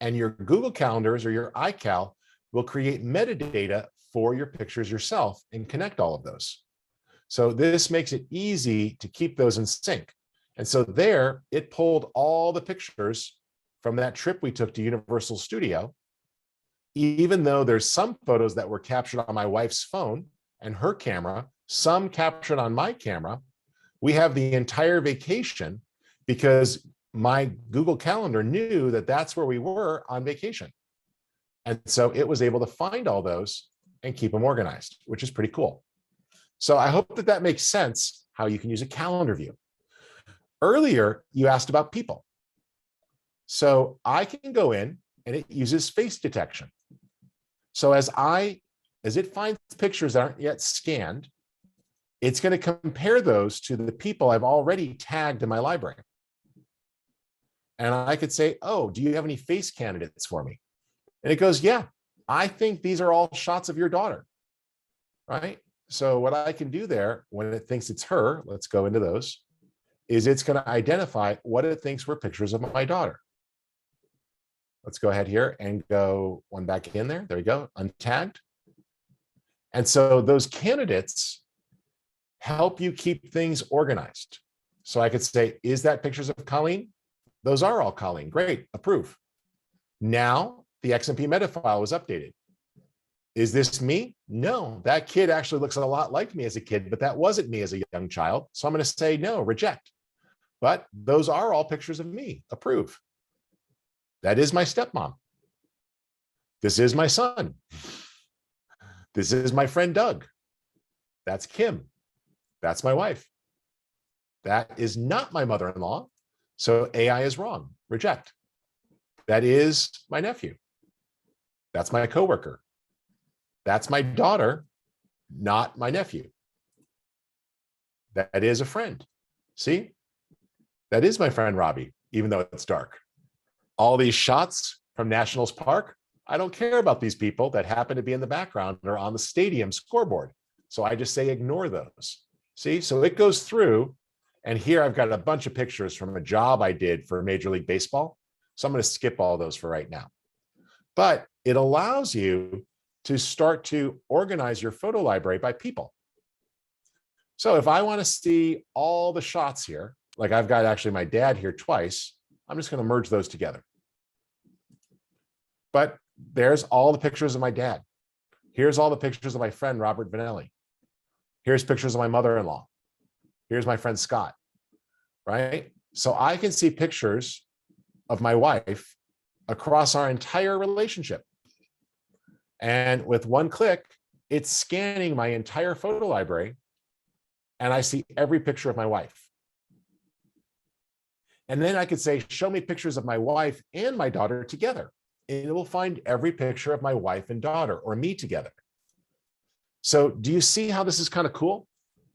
and your Google Calendars or your iCal will create metadata for your pictures yourself and connect all of those. So this makes it easy to keep those in sync. And so there, it pulled all the pictures from that trip we took to Universal Studio, even though there's some photos that were captured on my wife's phone and her camera, some captured on my camera. We have the entire vacation because my Google Calendar knew that that's where we were on vacation. And so it was able to find all those and keep them organized, which is pretty cool. So I hope that that makes sense how you can use a calendar view. Earlier, you asked about people. So I can go in and it uses face detection. So as it finds pictures that aren't yet scanned, it's going to compare those to the people I've already tagged in my library. And I could say, oh, do you have any face candidates for me? And it goes, yeah, I think these are all shots of your daughter, right? So what I can do there when it thinks it's her, let's go into those, is it's going to identify what it thinks were pictures of my daughter. Let's go ahead here and go one back in there. There we go, untagged. And so those candidates help you keep things organized. So I could say, is that pictures of Colleen? Those are all Colleen. Great, approve. Now the XMP meta file was updated. Is this me? No, that kid actually looks a lot like me as a kid, but that wasn't me as a young child. So I'm going to say no, reject. But those are all pictures of me, approve. That is my stepmom. This is my son. This is my friend Doug. That's Kim. That's my wife. That is not my mother-in-law. So AI is wrong, reject. That is my nephew. That's my coworker. That's my daughter, not my nephew. That is a friend. See? That is my friend Robbie, even though it's dark. All these shots from Nationals Park, I don't care about these people that happen to be in the background or on the stadium scoreboard. So I just say ignore those. See? So it goes through, and here I've got a bunch of pictures from a job I did for Major League Baseball. So I'm going to skip all those for right now. But it allows you to start to organize your photo library by people. So if I want to see all the shots here, like I've got actually my dad here twice, I'm just going to merge those together. But there's all the pictures of my dad. Here's all the pictures of my friend, Robert Vanelli. Here's pictures of my mother-in-law. Here's my friend, Scott, right? So I can see pictures of my wife across our entire relationship. And with one click, it's scanning my entire photo library and I see every picture of my wife. And then I could say, show me pictures of my wife and my daughter together it will find every picture of my wife and daughter or me together. So do you see how this is kind of cool?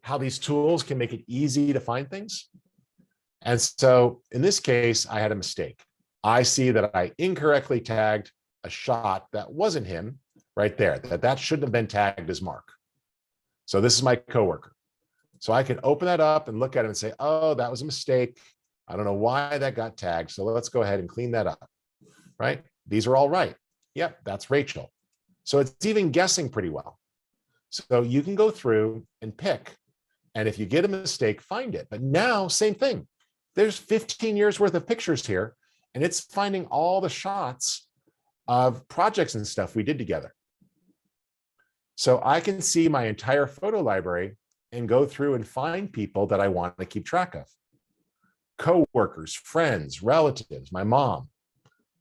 How these tools can make it easy to find things? And so in this case, I had a mistake. I see that I incorrectly tagged a shot that wasn't him right there, that shouldn't have been tagged as Mark. So this is my coworker. So I can open that up and look at it and say, oh, that was a mistake. I don't know why that got tagged. So let's go ahead and clean that up, right? These are all right. Yep, that's Rachel. So it's even guessing pretty well. So you can go through and pick, and if you get a mistake, find it. But now, same thing. There's 15 years worth of pictures here, and it's finding all the shots of projects and stuff we did together. So I can see my entire photo library and go through and find people that I want to keep track of. Coworkers, friends, relatives, my mom,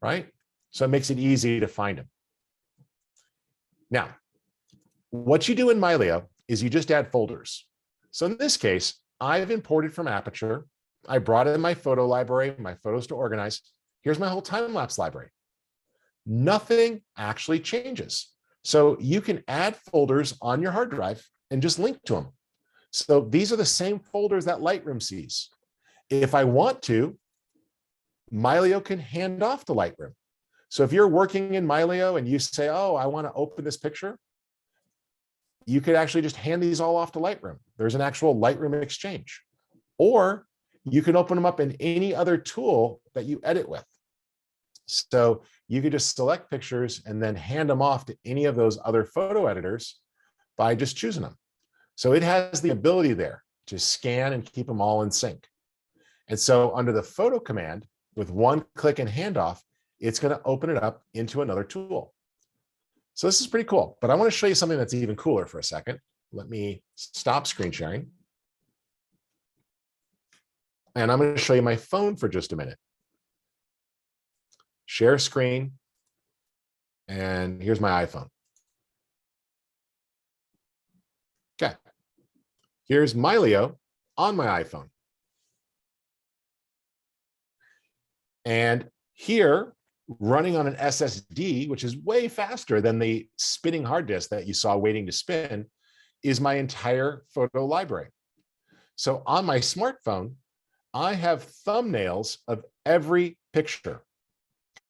right? So it makes it easy to find them. Now, what you do in Mylio is you just add folders. So in this case, I've imported from Aperture. I brought in my photo library, my photos to organize. Here's my whole time-lapse library. Nothing actually changes. So you can add folders on your hard drive and just link to them. So these are the same folders that Lightroom sees. If I want to, Mylio can hand off to Lightroom. So if you're working in Mylio and you say, oh, I want to open this picture, you could actually just hand these all off to Lightroom. There's an actual Lightroom exchange. Or you can open them up in any other tool that you edit with. So you could just select pictures and then hand them off to any of those other photo editors by just choosing them. So it has the ability there to scan and keep them all in sync. And so under the photo command, with one click and handoff, it's going to open it up into another tool. So this is pretty cool, but I want to show you something that's even cooler for a second. Let me stop screen sharing. And I'm going to show you my phone for just a minute. Share screen. And here's my iPhone. Okay. Here's Mylio on my iPhone. And here, running on an SSD, which is way faster than the spinning hard disk that you saw waiting to spin, is my entire photo library. So on my smartphone, I have thumbnails of every picture,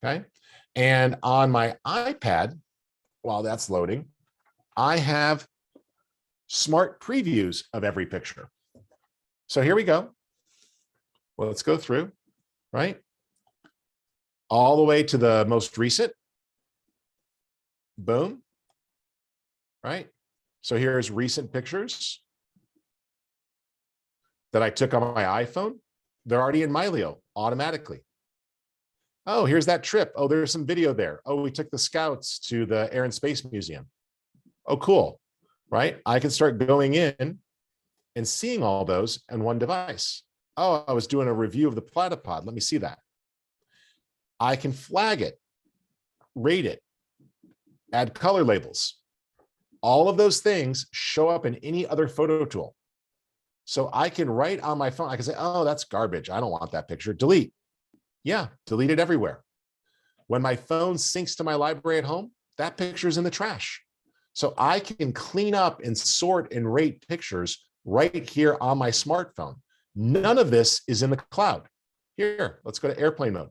okay? And on my iPad, while that's loading, I have smart previews of every picture. So here we go. Well, let's go through, right? All the way to the most recent. Boom. Right? So here's recent pictures that I took on my iPhone. They're already in Mylio automatically. Oh, here's that trip. Oh, there's some video there. Oh, we took the scouts to the Air and Space Museum. Oh, cool. Right? I can start going in and seeing all those on one device. Oh, I was doing a review of the platypod. Let me see that. I can flag it, rate it, add color labels. All of those things show up in any other photo tool. So I can write on my phone, I can say, oh, that's garbage. I don't want that picture. Delete. Yeah, delete it everywhere. When my phone syncs to my library at home, that picture's in the trash. So I can clean up and sort and rate pictures right here on my smartphone. None of this is in the cloud. Here, let's go to airplane mode.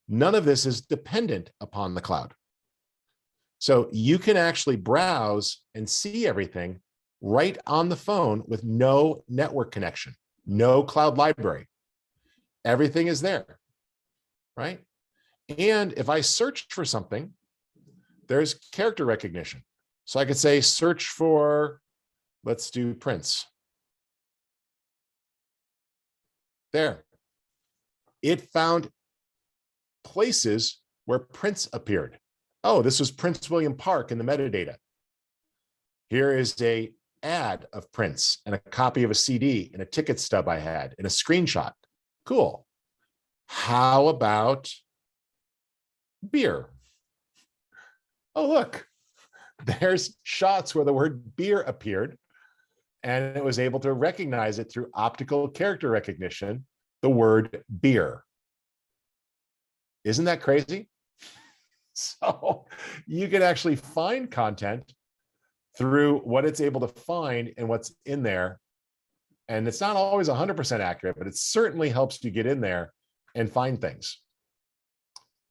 None of this is dependent upon the cloud. So you can actually browse and see everything right on the phone with no network connection, no cloud library. Everything is there, right? And if I search for something, there's character recognition. So I could say search for, let's do Prince. There. It found places where Prince appeared. Oh, this was Prince William Park in the metadata. Here is a ad of Prince and a copy of a CD and a ticket stub I had and a screenshot. Cool. How about beer? Oh, look, there's shots where the word beer appeared and it was able to recognize it through optical character recognition, the word beer. Isn't that crazy? So you can actually find content through what it's able to find and what's in there. And it's not always 100% accurate, but it certainly helps you get in there and find things.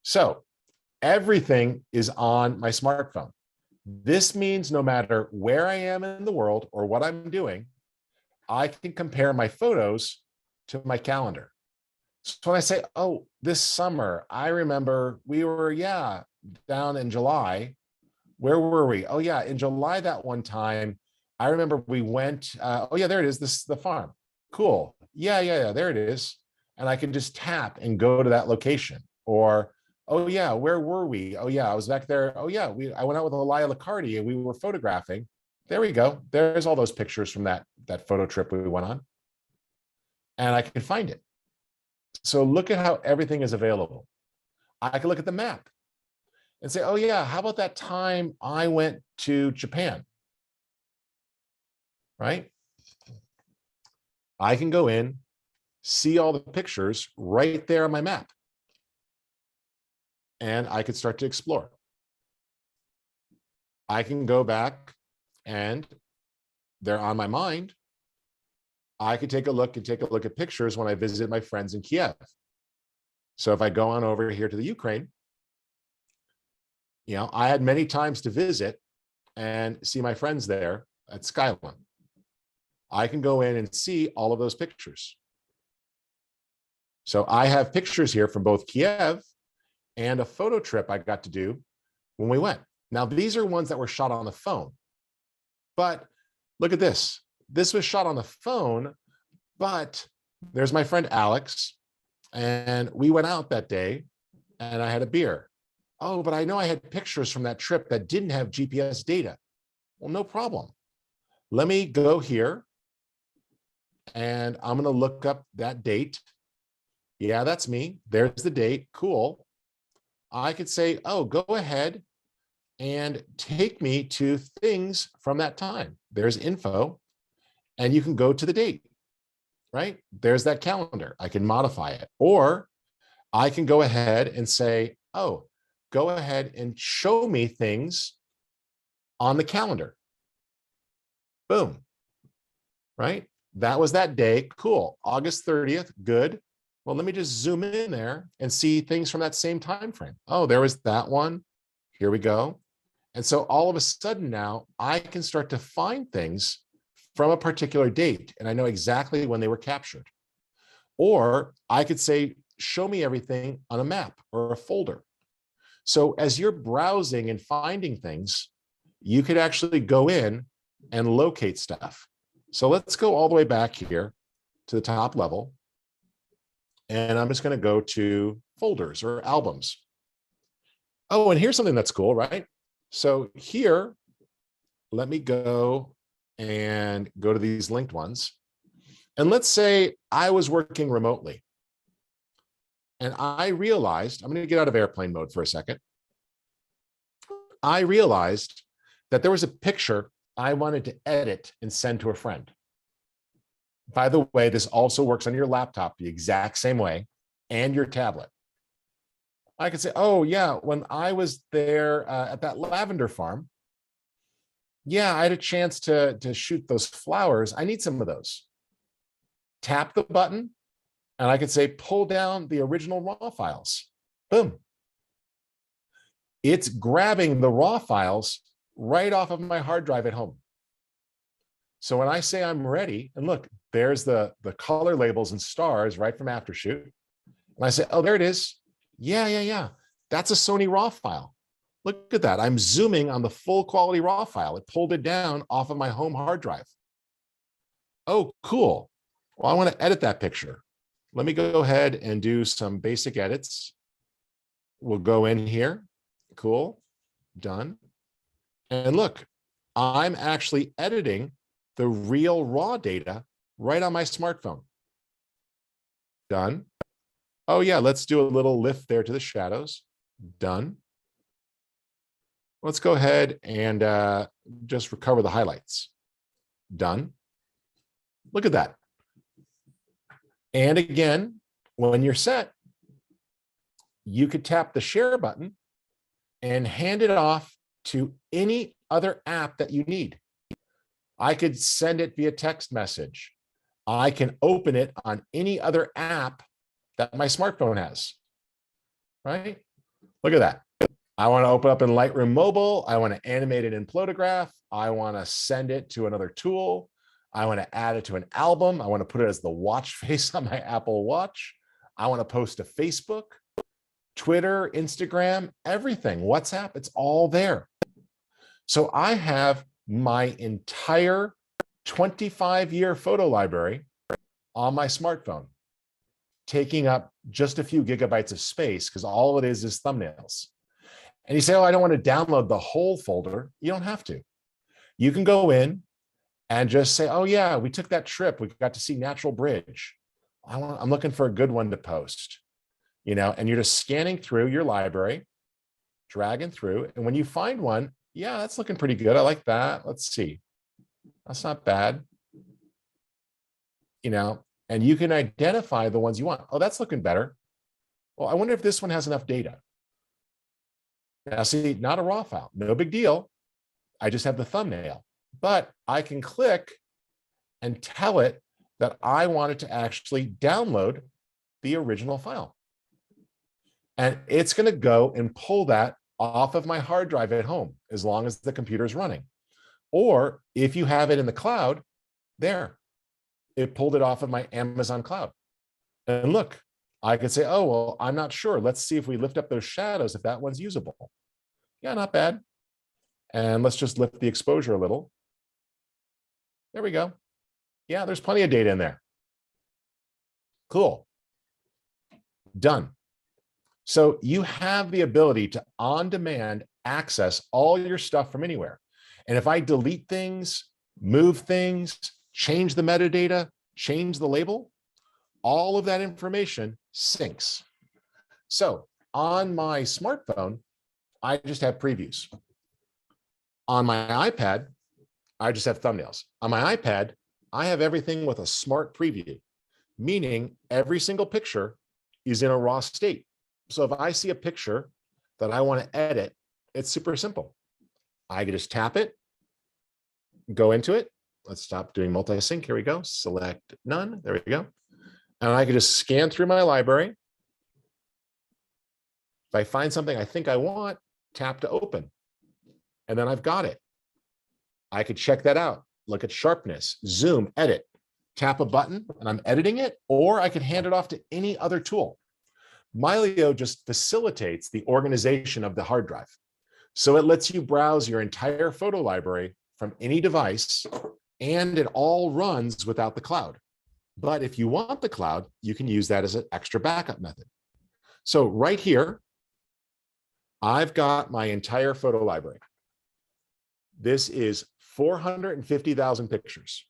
So everything is on my smartphone. This means no matter where I am in the world or what I'm doing, I can compare my photos to my calendar. So when I say, oh, this summer, I remember we were, down in July. Where were we? Oh, yeah, in July that one time, I remember we went, there it is. This is the farm. Cool. Yeah, there it is. And I can just tap and go to that location. Or, oh, yeah, where were we? Oh, yeah, I was back there. Oh, yeah, I went out with Elia Licardi and we were photographing. There we go. There's all those pictures from that photo trip we went on. And I can find it. So look at how everything is available. I can look at the map and say, oh yeah, how about that time I went to Japan, right? I can go in, see all the pictures right there on my map, and I could start to explore. I can go back and they're on my mind. I could take a look at pictures when I visit my friends in Kiev. So if I go on over here to the Ukraine, I had many times to visit and see my friends there at Skylin. I can go in and see all of those pictures. So I have pictures here from both Kiev and a photo trip I got to do when we went. Now, these are ones that were shot on the phone, but look at this. This was shot on the phone, but there's my friend Alex, and we went out that day and I had a beer. Oh, but I know I had pictures from that trip that didn't have GPS data. Well, no problem. Let me go here and I'm going to look up that date. Yeah, that's me. There's the date. Cool. I could say, oh, go ahead and take me to things from that time. There's info, and you can go to the date, right? There's that calendar. I can modify it. Or I can go ahead and say, oh, go ahead and show me things on the calendar. Boom, right? That was that day. Cool. August 30th. Good. Well, let me just zoom in there and see things from that same time frame. Oh, there was that one. Here we go. And so all of a sudden now I can start to find things from a particular date, and I know exactly when they were captured. Or I could say, show me everything on a map or a folder. So as you're browsing and finding things, you could actually go in and locate stuff. So let's go all the way back here to the top level. And I'm just going to go to folders or albums. Oh, and here's something that's cool, right? So here, let me go and go to these linked ones. And let's say I was working remotely. And I realized, I'm going to get out of airplane mode for a second. I realized that there was a picture I wanted to edit and send to a friend. By the way, this also works on your laptop the exact same way and your tablet. I could say, oh yeah, when I was there at that lavender farm, yeah, I had a chance to shoot those flowers. I need some of those. Tap the button, and I could say, pull down the original raw files. Boom. It's grabbing the raw files right off of my hard drive at home. So when I say I'm ready, and look, there's the color labels and stars right from AfterShoot. And I say, oh, there it is. Yeah. That's a Sony RAW file. Look at that. I'm zooming on the full quality RAW file. It pulled it down off of my home hard drive. Oh, cool. Well, I want to edit that picture. Let me go ahead and do some basic edits. We'll go in here. Cool. Done. And look, I'm actually editing the real raw data right on my smartphone. Done. Oh yeah, let's do a little lift there to the shadows. Done. Let's go ahead and just recover the highlights. Done. Look at that. And again, when you're set, you could tap the share button and hand it off to any other app that you need. I could send it via text message. I can open it on any other app that my smartphone has, right? Look at that. I want to open up in Lightroom Mobile. I want to animate it in Photograph. I want to send it to another tool. I want to add it to an album. I want to put it as the watch face on my Apple Watch. I want to post to Facebook, Twitter, Instagram, everything, WhatsApp, it's all there. So I have my entire 25-year photo library on my smartphone, taking up just a few gigabytes of space because all it is thumbnails. And you say, oh, I don't want to download the whole folder. You don't have to. You can go in and just say, oh yeah, we took that trip. We got to see Natural Bridge. I'm looking for a good one to post, and you're just scanning through your library, dragging through. And when you find one, yeah, that's looking pretty good. I like that. Let's see. That's not bad. And you can identify the ones you want. Oh, that's looking better. Well, I wonder if this one has enough data. Now, see, not a raw file, no big deal. I just have the thumbnail, but I can click and tell it that I want it to actually download the original file. And it's going to go and pull that off of my hard drive at home, as long as the computer is running. Or if you have it in the cloud, there, it pulled it off of my Amazon cloud. And look, I could say, oh, well, I'm not sure. Let's see if we lift up those shadows, if that one's usable. Yeah, not bad. And let's just lift the exposure a little. There we go. Yeah, there's plenty of data in there. Cool. Done. So you have the ability to on-demand access all your stuff from anywhere. And if I delete things, move things, change the metadata, change the label, all of that information syncs. So on my smartphone, I just have previews. On my iPad, I just have thumbnails. On my iPad, I have everything with a smart preview, meaning every single picture is in a raw state. So if I see a picture that I want to edit, it's super simple. I can just tap it, go into it. Let's stop doing multi-sync. Here we go. Select none. There we go. And I can just scan through my library. If I find something I think I want, tap to open. And then I've got it. I could check that out. Look at sharpness, zoom, edit, tap a button, and I'm editing it, or I could hand it off to any other tool. Mylio just facilitates the organization of the hard drive. So it lets you browse your entire photo library from any device, and it all runs without the cloud. But if you want the cloud, you can use that as an extra backup method. So right here, I've got my entire photo library. This is 450,000 pictures.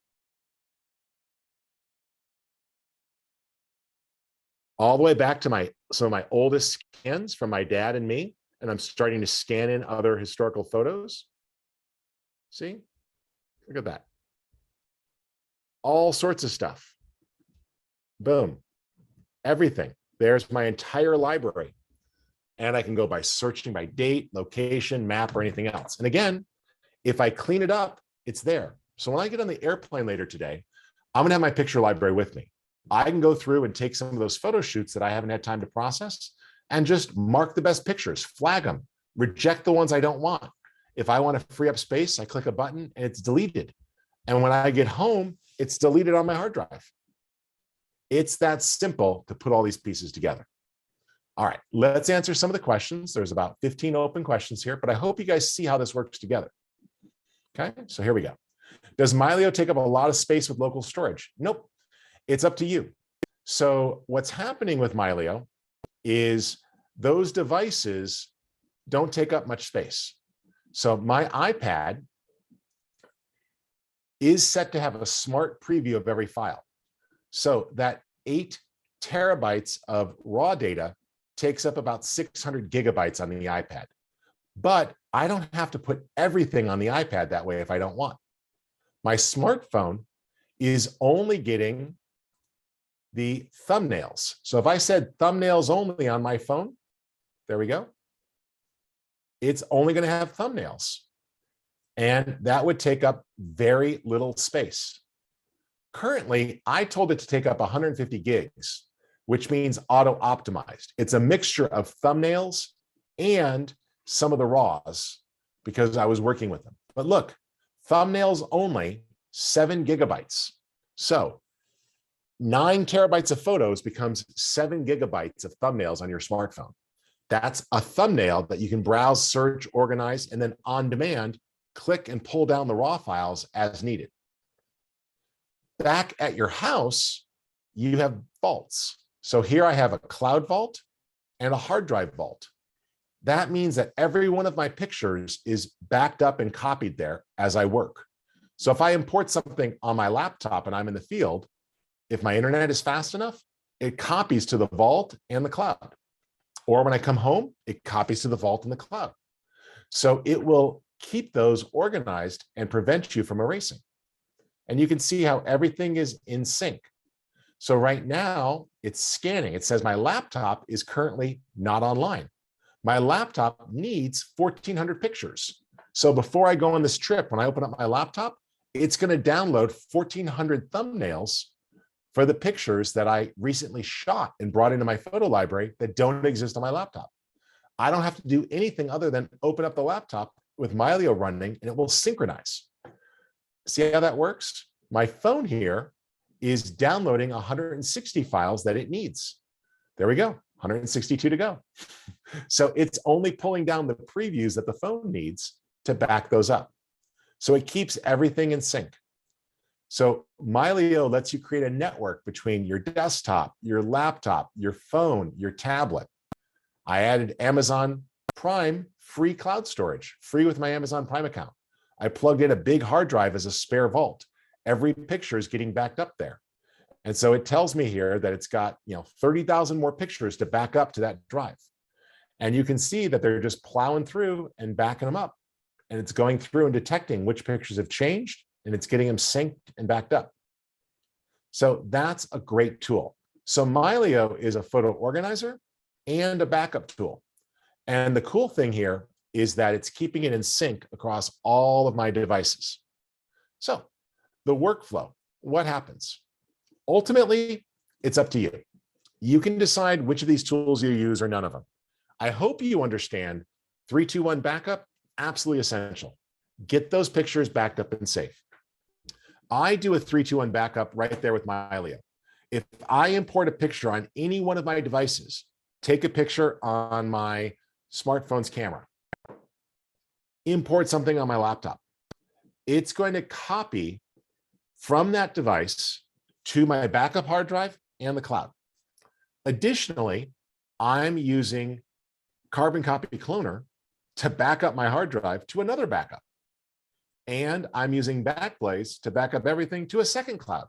All the way back to some of my oldest scans from my dad and me, and I'm starting to scan in other historical photos. See, look at that. All sorts of stuff. Boom, everything. There's my entire library. And I can go by searching by date, location, map, or anything else. And again, if I clean it up, it's there. So when I get on the airplane later today, I'm gonna have my picture library with me. I can go through and take some of those photo shoots that I haven't had time to process and just mark the best pictures, flag them, reject the ones I don't want. If I want to free up space, I click a button and it's deleted. And when I get home, it's deleted on my hard drive. It's that simple to put all these pieces together. All right, let's answer some of the questions. There's about 15 open questions here, but I hope you guys see how this works together. Okay, so here we go. Does Mylio take up a lot of space with local storage? Nope, it's up to you. So what's happening with Mylio is those devices don't take up much space. So my iPad is set to have a smart preview of every file. So that 8 terabytes of raw data takes up about 600 gigabytes on the iPad. But I don't have to put everything on the iPad that way if I don't want. My smartphone is only getting the thumbnails. So if I said thumbnails only on my phone, there we go. it's only going to have thumbnails. And that would take up very little space. Currently, I told it to take up 150 gigs, which means auto-optimized. It's a mixture of thumbnails and some of the RAWs because I was working with them. But look, thumbnails only 7 gigabytes. So 9 terabytes of photos becomes 7 gigabytes of thumbnails on your smartphone. That's a thumbnail that you can browse, search, organize, and then on demand, click and pull down the raw files as needed. Back at your house, you have vaults. So here I have a cloud vault and a hard drive vault. That means that every one of my pictures is backed up and copied there as I work. So if I import something on my laptop and I'm in the field, if my internet is fast enough, it copies to the vault and the cloud. Or when I come home, it copies to the vault and the cloud. So it will keep those organized and prevent you from erasing. And you can see how everything is in sync. So right now it's scanning. It says my laptop is currently not online. My laptop needs 1,400 pictures. So before I go on this trip, when I open up my laptop, it's going to download 1,400 thumbnails for the pictures that I recently shot and brought into my photo library that don't exist on my laptop. I don't have to do anything other than open up the laptop with Mylio running and it will synchronize. See how that works? My phone here is downloading 160 files that it needs. There we go, 162 to go. So it's only pulling down the previews that the phone needs to back those up. So it keeps everything in sync. So Mylio lets you create a network between your desktop, your laptop, your phone, your tablet. I added Amazon Prime free cloud storage, free with my Amazon Prime account. I plugged in a big hard drive as a spare vault. Every picture is getting backed up there. And so it tells me here that it's got 30,000 more pictures to back up to that drive. And you can see that they're just plowing through and backing them up. And it's going through and detecting which pictures have changed, and it's getting them synced and backed up. So that's a great tool. So Mylio is a photo organizer and a backup tool. And the cool thing here is that it's keeping it in sync across all of my devices. So the workflow, what happens? Ultimately, it's up to you. You can decide which of these tools you use or none of them. I hope you understand 3-2-1 backup, absolutely essential. Get those pictures backed up and safe. I do a 3-2-1 backup right there with Mylio. If I import a picture on any one of my devices, take a picture on my smartphone's camera, import something on my laptop, it's going to copy from that device to my backup hard drive and the cloud. Additionally, I'm using Carbon Copy Cloner to back up my hard drive to another backup. And I'm using Backblaze to back up everything to a second cloud.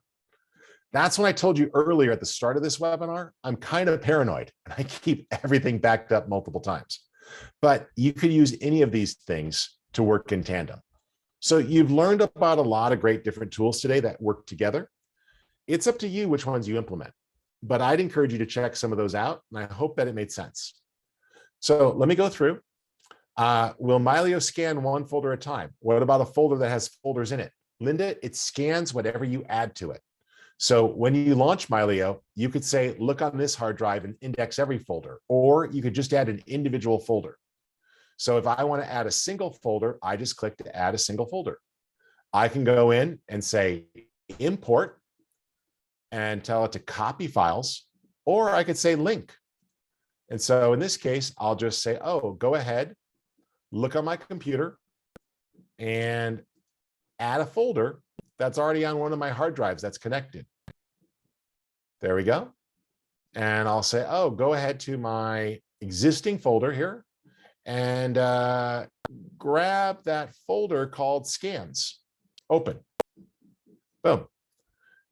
That's when I told you earlier at the start of this webinar, I'm kind of paranoid and I keep everything backed up multiple times. But you could use any of these things to work in tandem. So you've learned about a lot of great different tools today that work together. It's up to you which ones you implement, but I'd encourage you to check some of those out, and I hope that it made sense. So let me go through. Will Mylio scan one folder at a time? What about a folder that has folders in it? Linda, it scans whatever you add to it. So when you launch Mylio, you could say, look on this hard drive and index every folder, or you could just add an individual folder. So if I want to add a single folder, I just click to add a single folder. I can go in and say import and tell it to copy files, or I could say link. And so in this case, I'll just say, oh, go ahead, look on my computer and add a folder that's already on one of my hard drives that's connected. There we go. And I'll say, oh, go ahead to my existing folder here and grab that folder called scans. Open. Boom.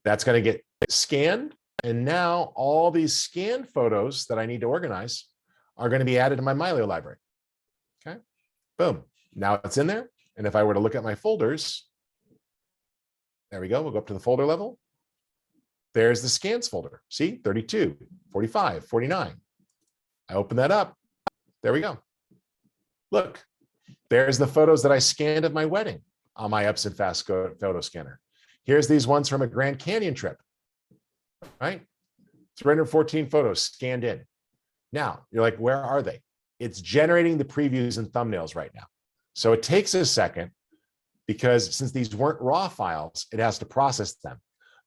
That's going to get scanned. And now all these scanned photos that I need to organize are going to be added to my Mylio library. Okay. Boom. Now it's in there. And if I were to look at my folders, there we go. We'll go up to the folder level. There's the scans folder. See, 32, 45, 49. I open that up. There we go. Look, there's the photos that I scanned of my wedding on my Epson Fast Photo Scanner. Here's these ones from a Grand Canyon trip, right? 314 photos scanned in. Now, you're like, where are they? It's generating the previews and thumbnails right now. So it takes a second because since these weren't raw files, it has to process them.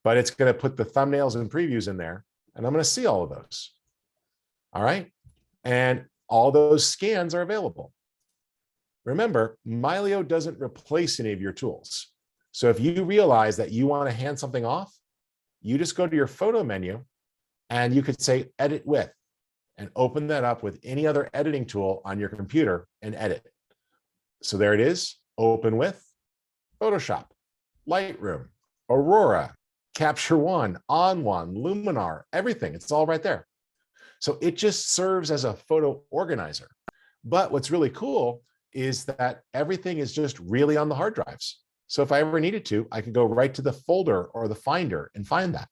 But it's going to put the thumbnails and previews in there, and I'm going to see all of those. All right. And all those scans are available. Remember, Mylio doesn't replace any of your tools. So if you realize that you want to hand something off, you just go to your photo menu and you could say edit with and open that up with any other editing tool on your computer and edit. So there it is, open with Photoshop, Lightroom, Aurora, Capture One, On One, Luminar, everything. It's all right there. So it just serves as a photo organizer. But what's really cool is that everything is just really on the hard drives. So if I ever needed to, I could go right to the folder or the Finder and find that.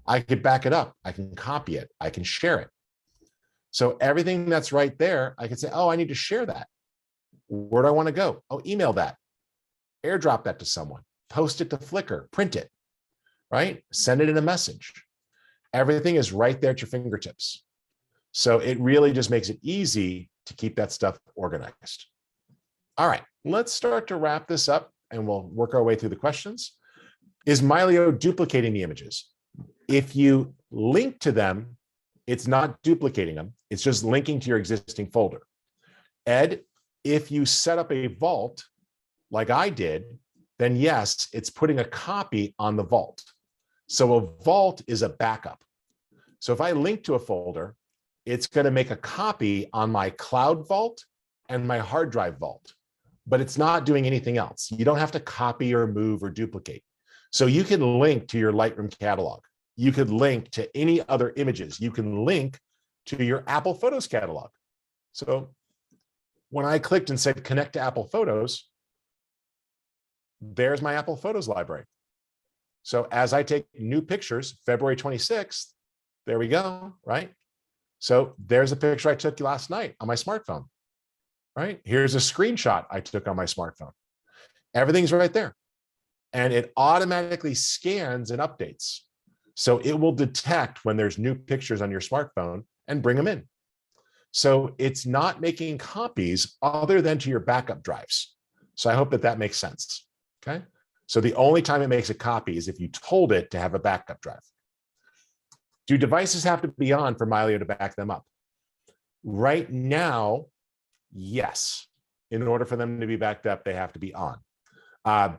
I could back it up. I can copy it. I can share it. So everything that's right there, I could say, oh, I need to share that. Where do I want to go? Oh, email that, airdrop that to someone, post it to Flickr, print it, right? Send it in a message. Everything is right there at your fingertips. So it really just makes it easy to keep that stuff organized. All right, let's start to wrap this up and we'll work our way through the questions. Is Mylio duplicating the images? If you link to them, it's not duplicating them. It's just linking to your existing folder. Ed, if you set up a vault like I did, then yes, it's putting a copy on the vault. So a vault is a backup. So if I link to a folder, it's going to make a copy on my cloud vault and my hard drive vault, but it's not doing anything else. You don't have to copy or move or duplicate. So you can link to your Lightroom catalog. You could link to any other images. You can link to your Apple Photos catalog. So when I clicked and said connect to Apple Photos, there's my Apple Photos library. So as I take new pictures, February 26th, there we go, right? So there's a picture I took last night on my smartphone, right? Here's a screenshot I took on my smartphone. Everything's right there. And it automatically scans and updates. So it will detect when there's new pictures on your smartphone and bring them in. So it's not making copies other than to your backup drives. So I hope that that makes sense, okay? So the only time it makes a copy is if you told it to have a backup drive. Do devices have to be on for Mylio to back them up? Right now, yes. In order for them to be backed up, they have to be on.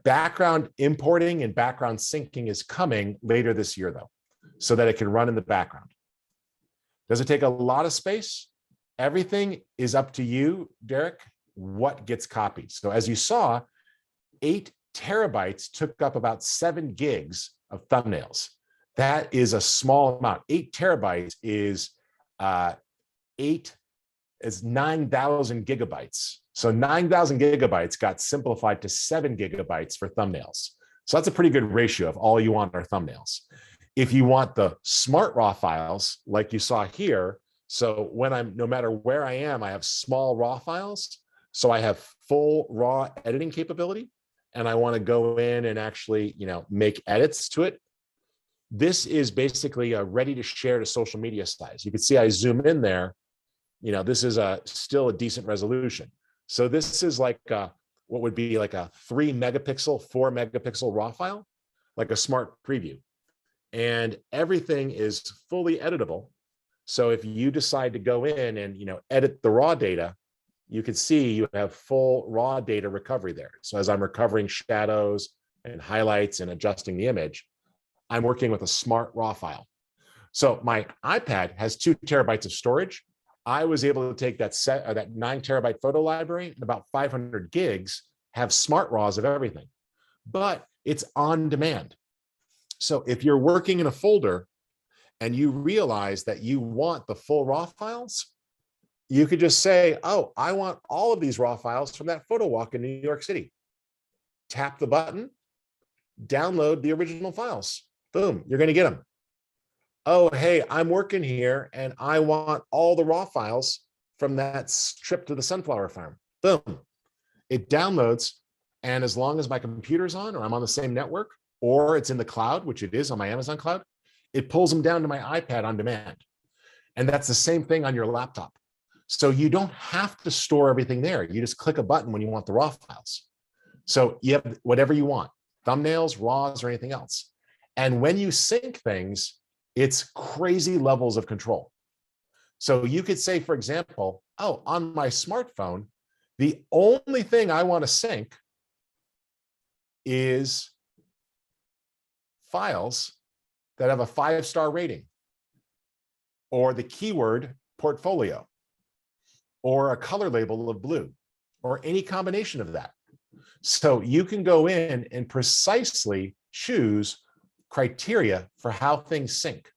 Background importing and background syncing is coming later this year, though, so that it can run in the background. Does it take a lot of space? Everything is up to you, Derek, what gets copied. So as you saw, 8 terabytes took up about 7 gigs of thumbnails. That is a small amount. 8 terabytes is 9,000 gigabytes. So 9,000 gigabytes got simplified to 7 gigabytes for thumbnails. So that's a pretty good ratio of all you want are thumbnails. If you want the smart raw files, like you saw here, so when no matter where I am, I have small raw files. So I have full raw editing capability, and I want to go in and actually, make edits to it. This is basically a ready to share to social media size. You can see I zoom in there. This is still a decent resolution. So this is like what would be like a 3 megapixel, 4 megapixel raw file, like a smart preview. And everything is fully editable. So if you decide to go in and edit the raw data, you can see you have full raw data recovery there. So as I'm recovering shadows and highlights and adjusting the image, I'm working with a smart raw file. So my iPad has 2 terabytes of storage. I was able to take that 9 terabyte photo library and about 500 gigs have smart raws of everything, but it's on demand. So if you're working in a folder and you realize that you want the full raw files, you could just say, oh, I want all of these raw files from that photo walk in New York City. Tap the button, download the original files. Boom, you're going to get them. Oh, hey, I'm working here and I want all the raw files from that trip to the sunflower farm. boom, it downloads. And as long as my computer's on, or I'm on the same network, or it's in the cloud, which it is on my Amazon cloud, it pulls them down to my iPad on demand. And that's the same thing on your laptop. So you don't have to store everything there. You just click a button when you want the raw files. So you have whatever you want, thumbnails, raws, or anything else. And when you sync things, it's crazy levels of control. So you could say, for example, oh, on my smartphone, the only thing I want to sync is files that have a 5-star rating, or the keyword portfolio, or a color label of blue, or any combination of that. So you can go in and precisely choose criteria for how things sync.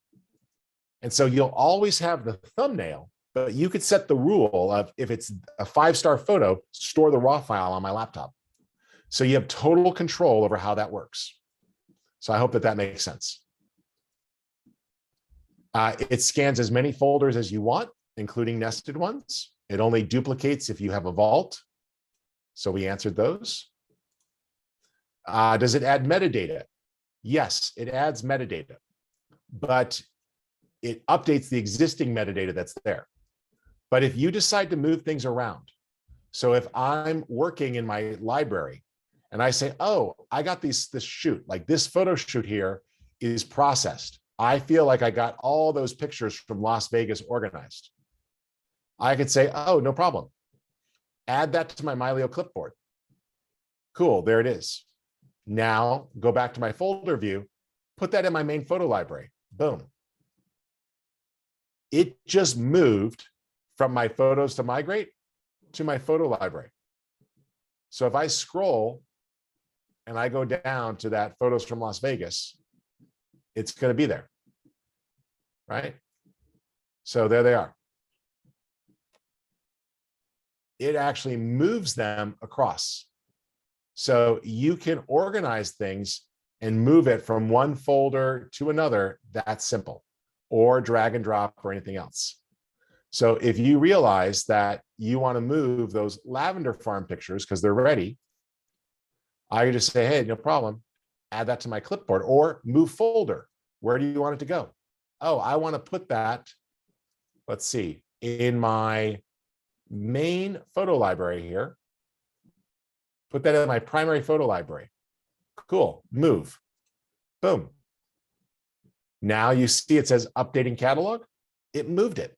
And so you'll always have the thumbnail, but you could set the rule of, if it's a 5-star photo, store the raw file on my laptop. So you have total control over how that works. So I hope that makes sense. It scans as many folders as you want, including nested ones. It only duplicates if you have a vault. So we answered those. Does it add metadata? Yes, it adds metadata, but it updates the existing metadata that's there. But if you decide to move things around, so if I'm working in my library and I say, oh, I got this shoot, like this photo shoot here is processed. I feel like I got all those pictures from Las Vegas organized. I could say, oh, no problem. Add that to my Mylio clipboard. Cool, there it is. Now go back to my folder view, put that in my main photo library. Boom. It just moved from my photos to migrate to my photo library. So if I scroll and I go down to that photos from Las Vegas, it's going to be there, right? So there they are. It actually moves them across. So you can organize things and move it from one folder to another. That's simple, or drag and drop or anything else. So if you realize that you want to move those lavender farm pictures because they're ready, I can just say, hey, no problem. Add that to my clipboard, or move folder. Where do you want it to go? Oh, I want to put that, let's see, in my main photo library here. Put that in my primary photo library. Cool, move, boom. Now you see it says updating catalog. It moved it.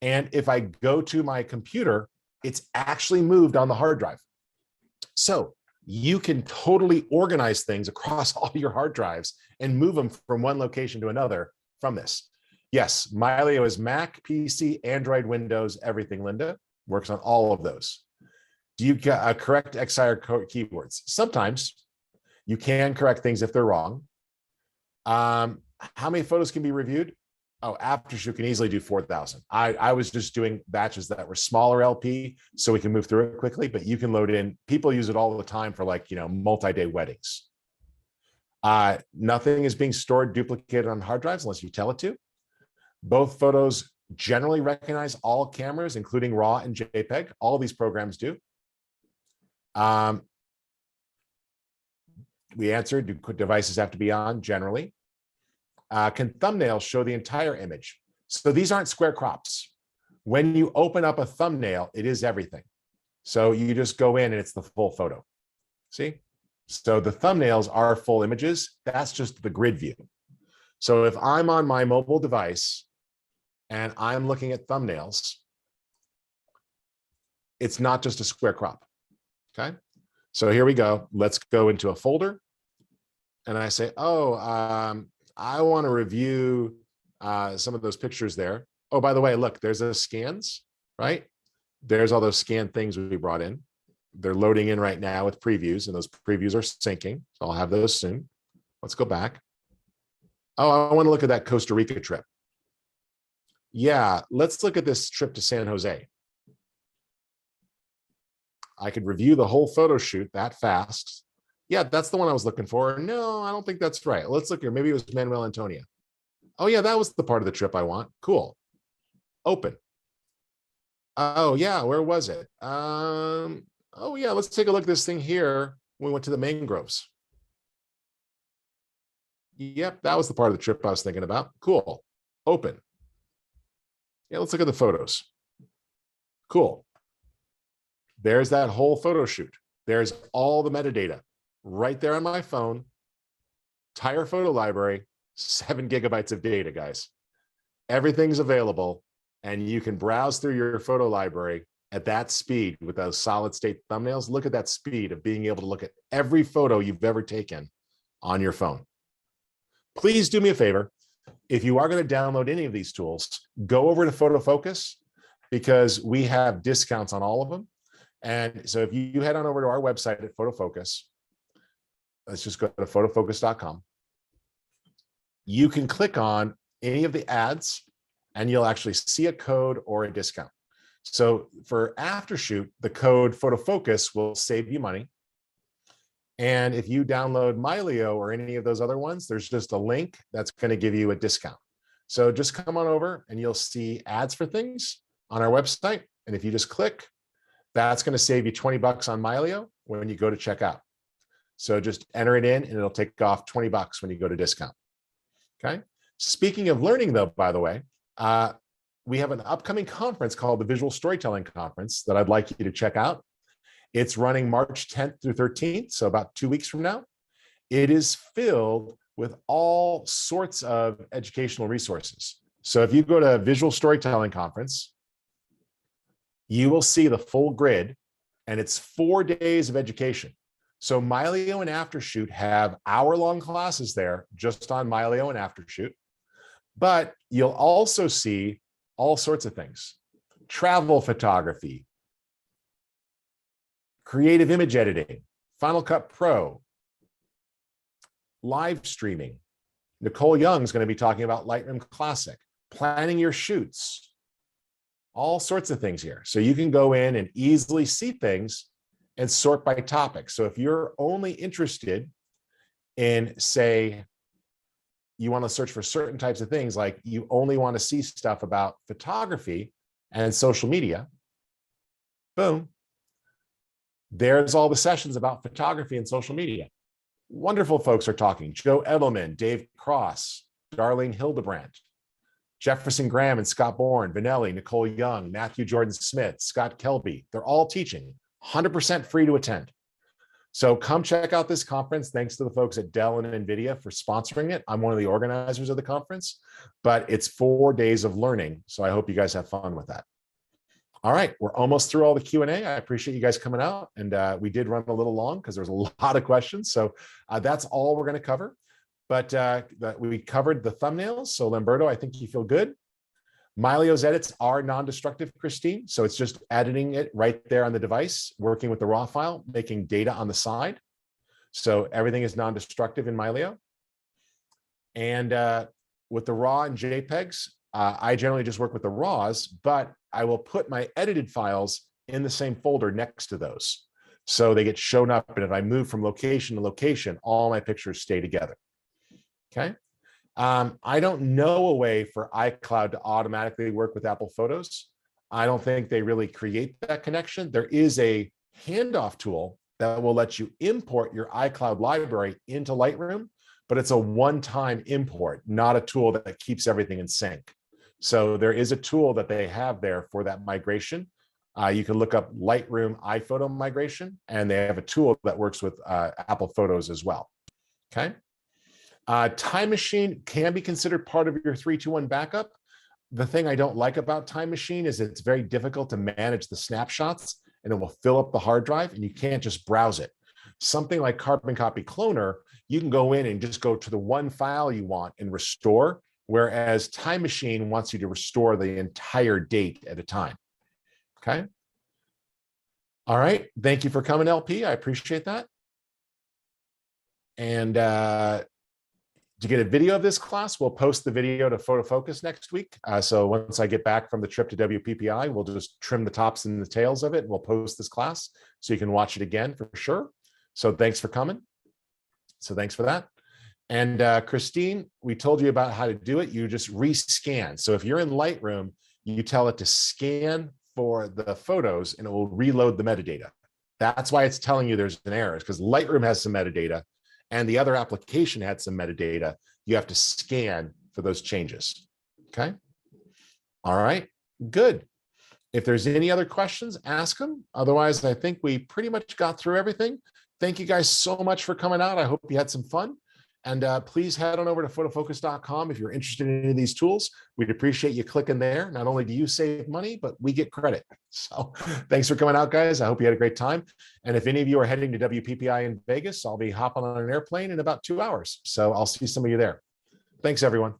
And if I go to my computer, it's actually moved on the hard drive. So you can totally organize things across all your hard drives and move them from one location to another from this. Yes, Mylio is Mac, PC, Android, Windows, everything, Linda. Works on all of those. Do you correct XIR keywords? Sometimes you can correct things if they're wrong. How many photos can be reviewed? Oh, AfterShoot can easily do 4,000. I was just doing batches that were smaller LP so we can move through it quickly, but you can load in. People use it all the time for, like, multi-day weddings. Nothing is being stored duplicated on hard drives unless you tell it to. Both photos generally recognize all cameras, including RAW and JPEG. All these programs do. We answered, do devices have to be on? Generally. Can thumbnails show the entire image? So these aren't square crops. When you open up a thumbnail, it is everything. So you just go in and it's the full photo. See? So the thumbnails are full images. That's just the grid view. So if I'm on my mobile device and I'm looking at thumbnails, it's not just a square crop. Okay. So here we go. Let's go into a folder. And I say, oh, I want to review some of those pictures there. Oh, by the way, look, there's those scans, right? There's all those scan things we brought in. They're loading in right now with previews, and those previews are syncing. So I'll have those soon. Let's go back. Oh, I want to look at that Costa Rica trip. Yeah, let's look at this trip to San Jose. I could review the whole photo shoot that fast. Yeah, that's the one I was looking for. No, I don't think that's right. Let's look here. Maybe it was Manuel Antonia. Oh yeah, that was the part of the trip I want. Cool. Open. Oh yeah, where was it? Oh yeah, let's take a look at this thing here. We went to the mangroves. Yep, that was the part of the trip I was thinking about. Cool. Open. Yeah, let's look at the photos. Cool. There's that whole photo shoot. There's all the metadata right there on my phone. Entire photo library, 7 gigabytes of data, guys. Everything's available, and you can browse through your photo library at that speed with those solid state thumbnails. Look at that speed of being able to look at every photo you've ever taken on your phone. Please do me a favor. If you are going to download any of these tools, go over to Photofocus because we have discounts on all of them. And so if you head on over to our website at Photofocus, let's just go to photofocus.com. You can click on any of the ads and you'll actually see a code or a discount. So for AfterShoot, the code Photofocus will save you money. And if you download Mylio or any of those other ones, there's just a link that's going to give you a discount. So just come on over and you'll see ads for things on our website. And if you just click, that's going to save you 20 bucks on Mylio when you go to checkout. So just enter it in and it'll take off 20 bucks when you go to discount. Okay. Speaking of learning though, by the way, we have an upcoming conference called the Visual Storytelling Conference that I'd like you to check out. It's running March 10th through 13th, so about 2 weeks from now. It is filled with all sorts of educational resources. So if you go to Visual Storytelling Conference, you will see the full grid, and it's 4 days of education. So Mylio and AfterShoot have hour-long classes there just on Mylio and AfterShoot, but you'll also see all sorts of things: travel photography, creative image editing, Final Cut Pro, live streaming. Nicole Young's going to be talking about Lightroom Classic, planning your shoots, all sorts of things here. So you can go in and easily see things and sort by topic. So if you're only interested in, say, you want to search for certain types of things, like you only want to see stuff about photography and social media, boom, there's all the sessions about photography and social media. Wonderful folks are talking: Joe Edelman, Dave Cross, Darlene Hildebrandt, Jefferson Graham and Scott Bourne, Vanelli, Nicole Young, Matthew Jordan Smith, Scott Kelby. They're all teaching, 100% free to attend. So come check out this conference. Thanks to the folks at Dell and NVIDIA for sponsoring it. I'm one of the organizers of the conference, but it's 4 days of learning. So I hope you guys have fun with that. All right, we're almost through all the Q&A. I appreciate you guys coming out, and we did run a little long because there's a lot of questions. So that's all we're going to cover. But we covered the thumbnails. So Lamberto, I think you feel good. Mylio's edits are non-destructive, Christine. So it's just editing it right there on the device, working with the raw file, making data on the side. So everything is non-destructive in Mylio. And with the raw and JPEGs, I generally just work with the raws, but I will put my edited files in the same folder next to those. So they get shown up. And if I move from location to location, all my pictures stay together. Okay. I don't know a way for iCloud to automatically work with Apple Photos. I don't think they really create that connection. There is a handoff tool that will let you import your iCloud library into Lightroom, but it's a one-time import, not a tool that keeps everything in sync. So there is a tool that they have there for that migration. You can look up Lightroom iPhoto migration, and they have a tool that works with Apple Photos as well. Okay. Time Machine can be considered part of your 3-2-1 backup. The thing I don't like about Time Machine is it's very difficult to manage the snapshots, and it will fill up the hard drive, and you can't just browse it. Something like Carbon Copy Cloner, you can go in and just go to the one file you want and restore, whereas Time Machine wants you to restore the entire date at a time. Okay. All right. Thank you for coming, LP. I appreciate that. And to get a video of this class, we'll post the video to Photofocus next week. So once I get back from the trip to WPPI, we'll just trim the tops and the tails of it, and we'll post this class so you can watch it again for sure. So thanks for coming. So thanks for that. And Christine, we told you about how to do it. You just rescan. So if you're in Lightroom, you tell it to scan for the photos and it will reload the metadata. That's why it's telling you there's an error, because Lightroom has some metadata and the other application had some metadata. You have to scan for those changes. Okay. All right, good. If there's any other questions, ask them. Otherwise, I think we pretty much got through everything. Thank you guys so much for coming out. I hope you had some fun. And please head on over to photofocus.com if you're interested in any of these tools. We'd appreciate you clicking there. Not only do you save money, but we get credit. So thanks for coming out, guys. I hope you had a great time. And if any of you are heading to WPPI in Vegas, I'll be hopping on an airplane in about 2 hours. So I'll see some of you there. Thanks, everyone.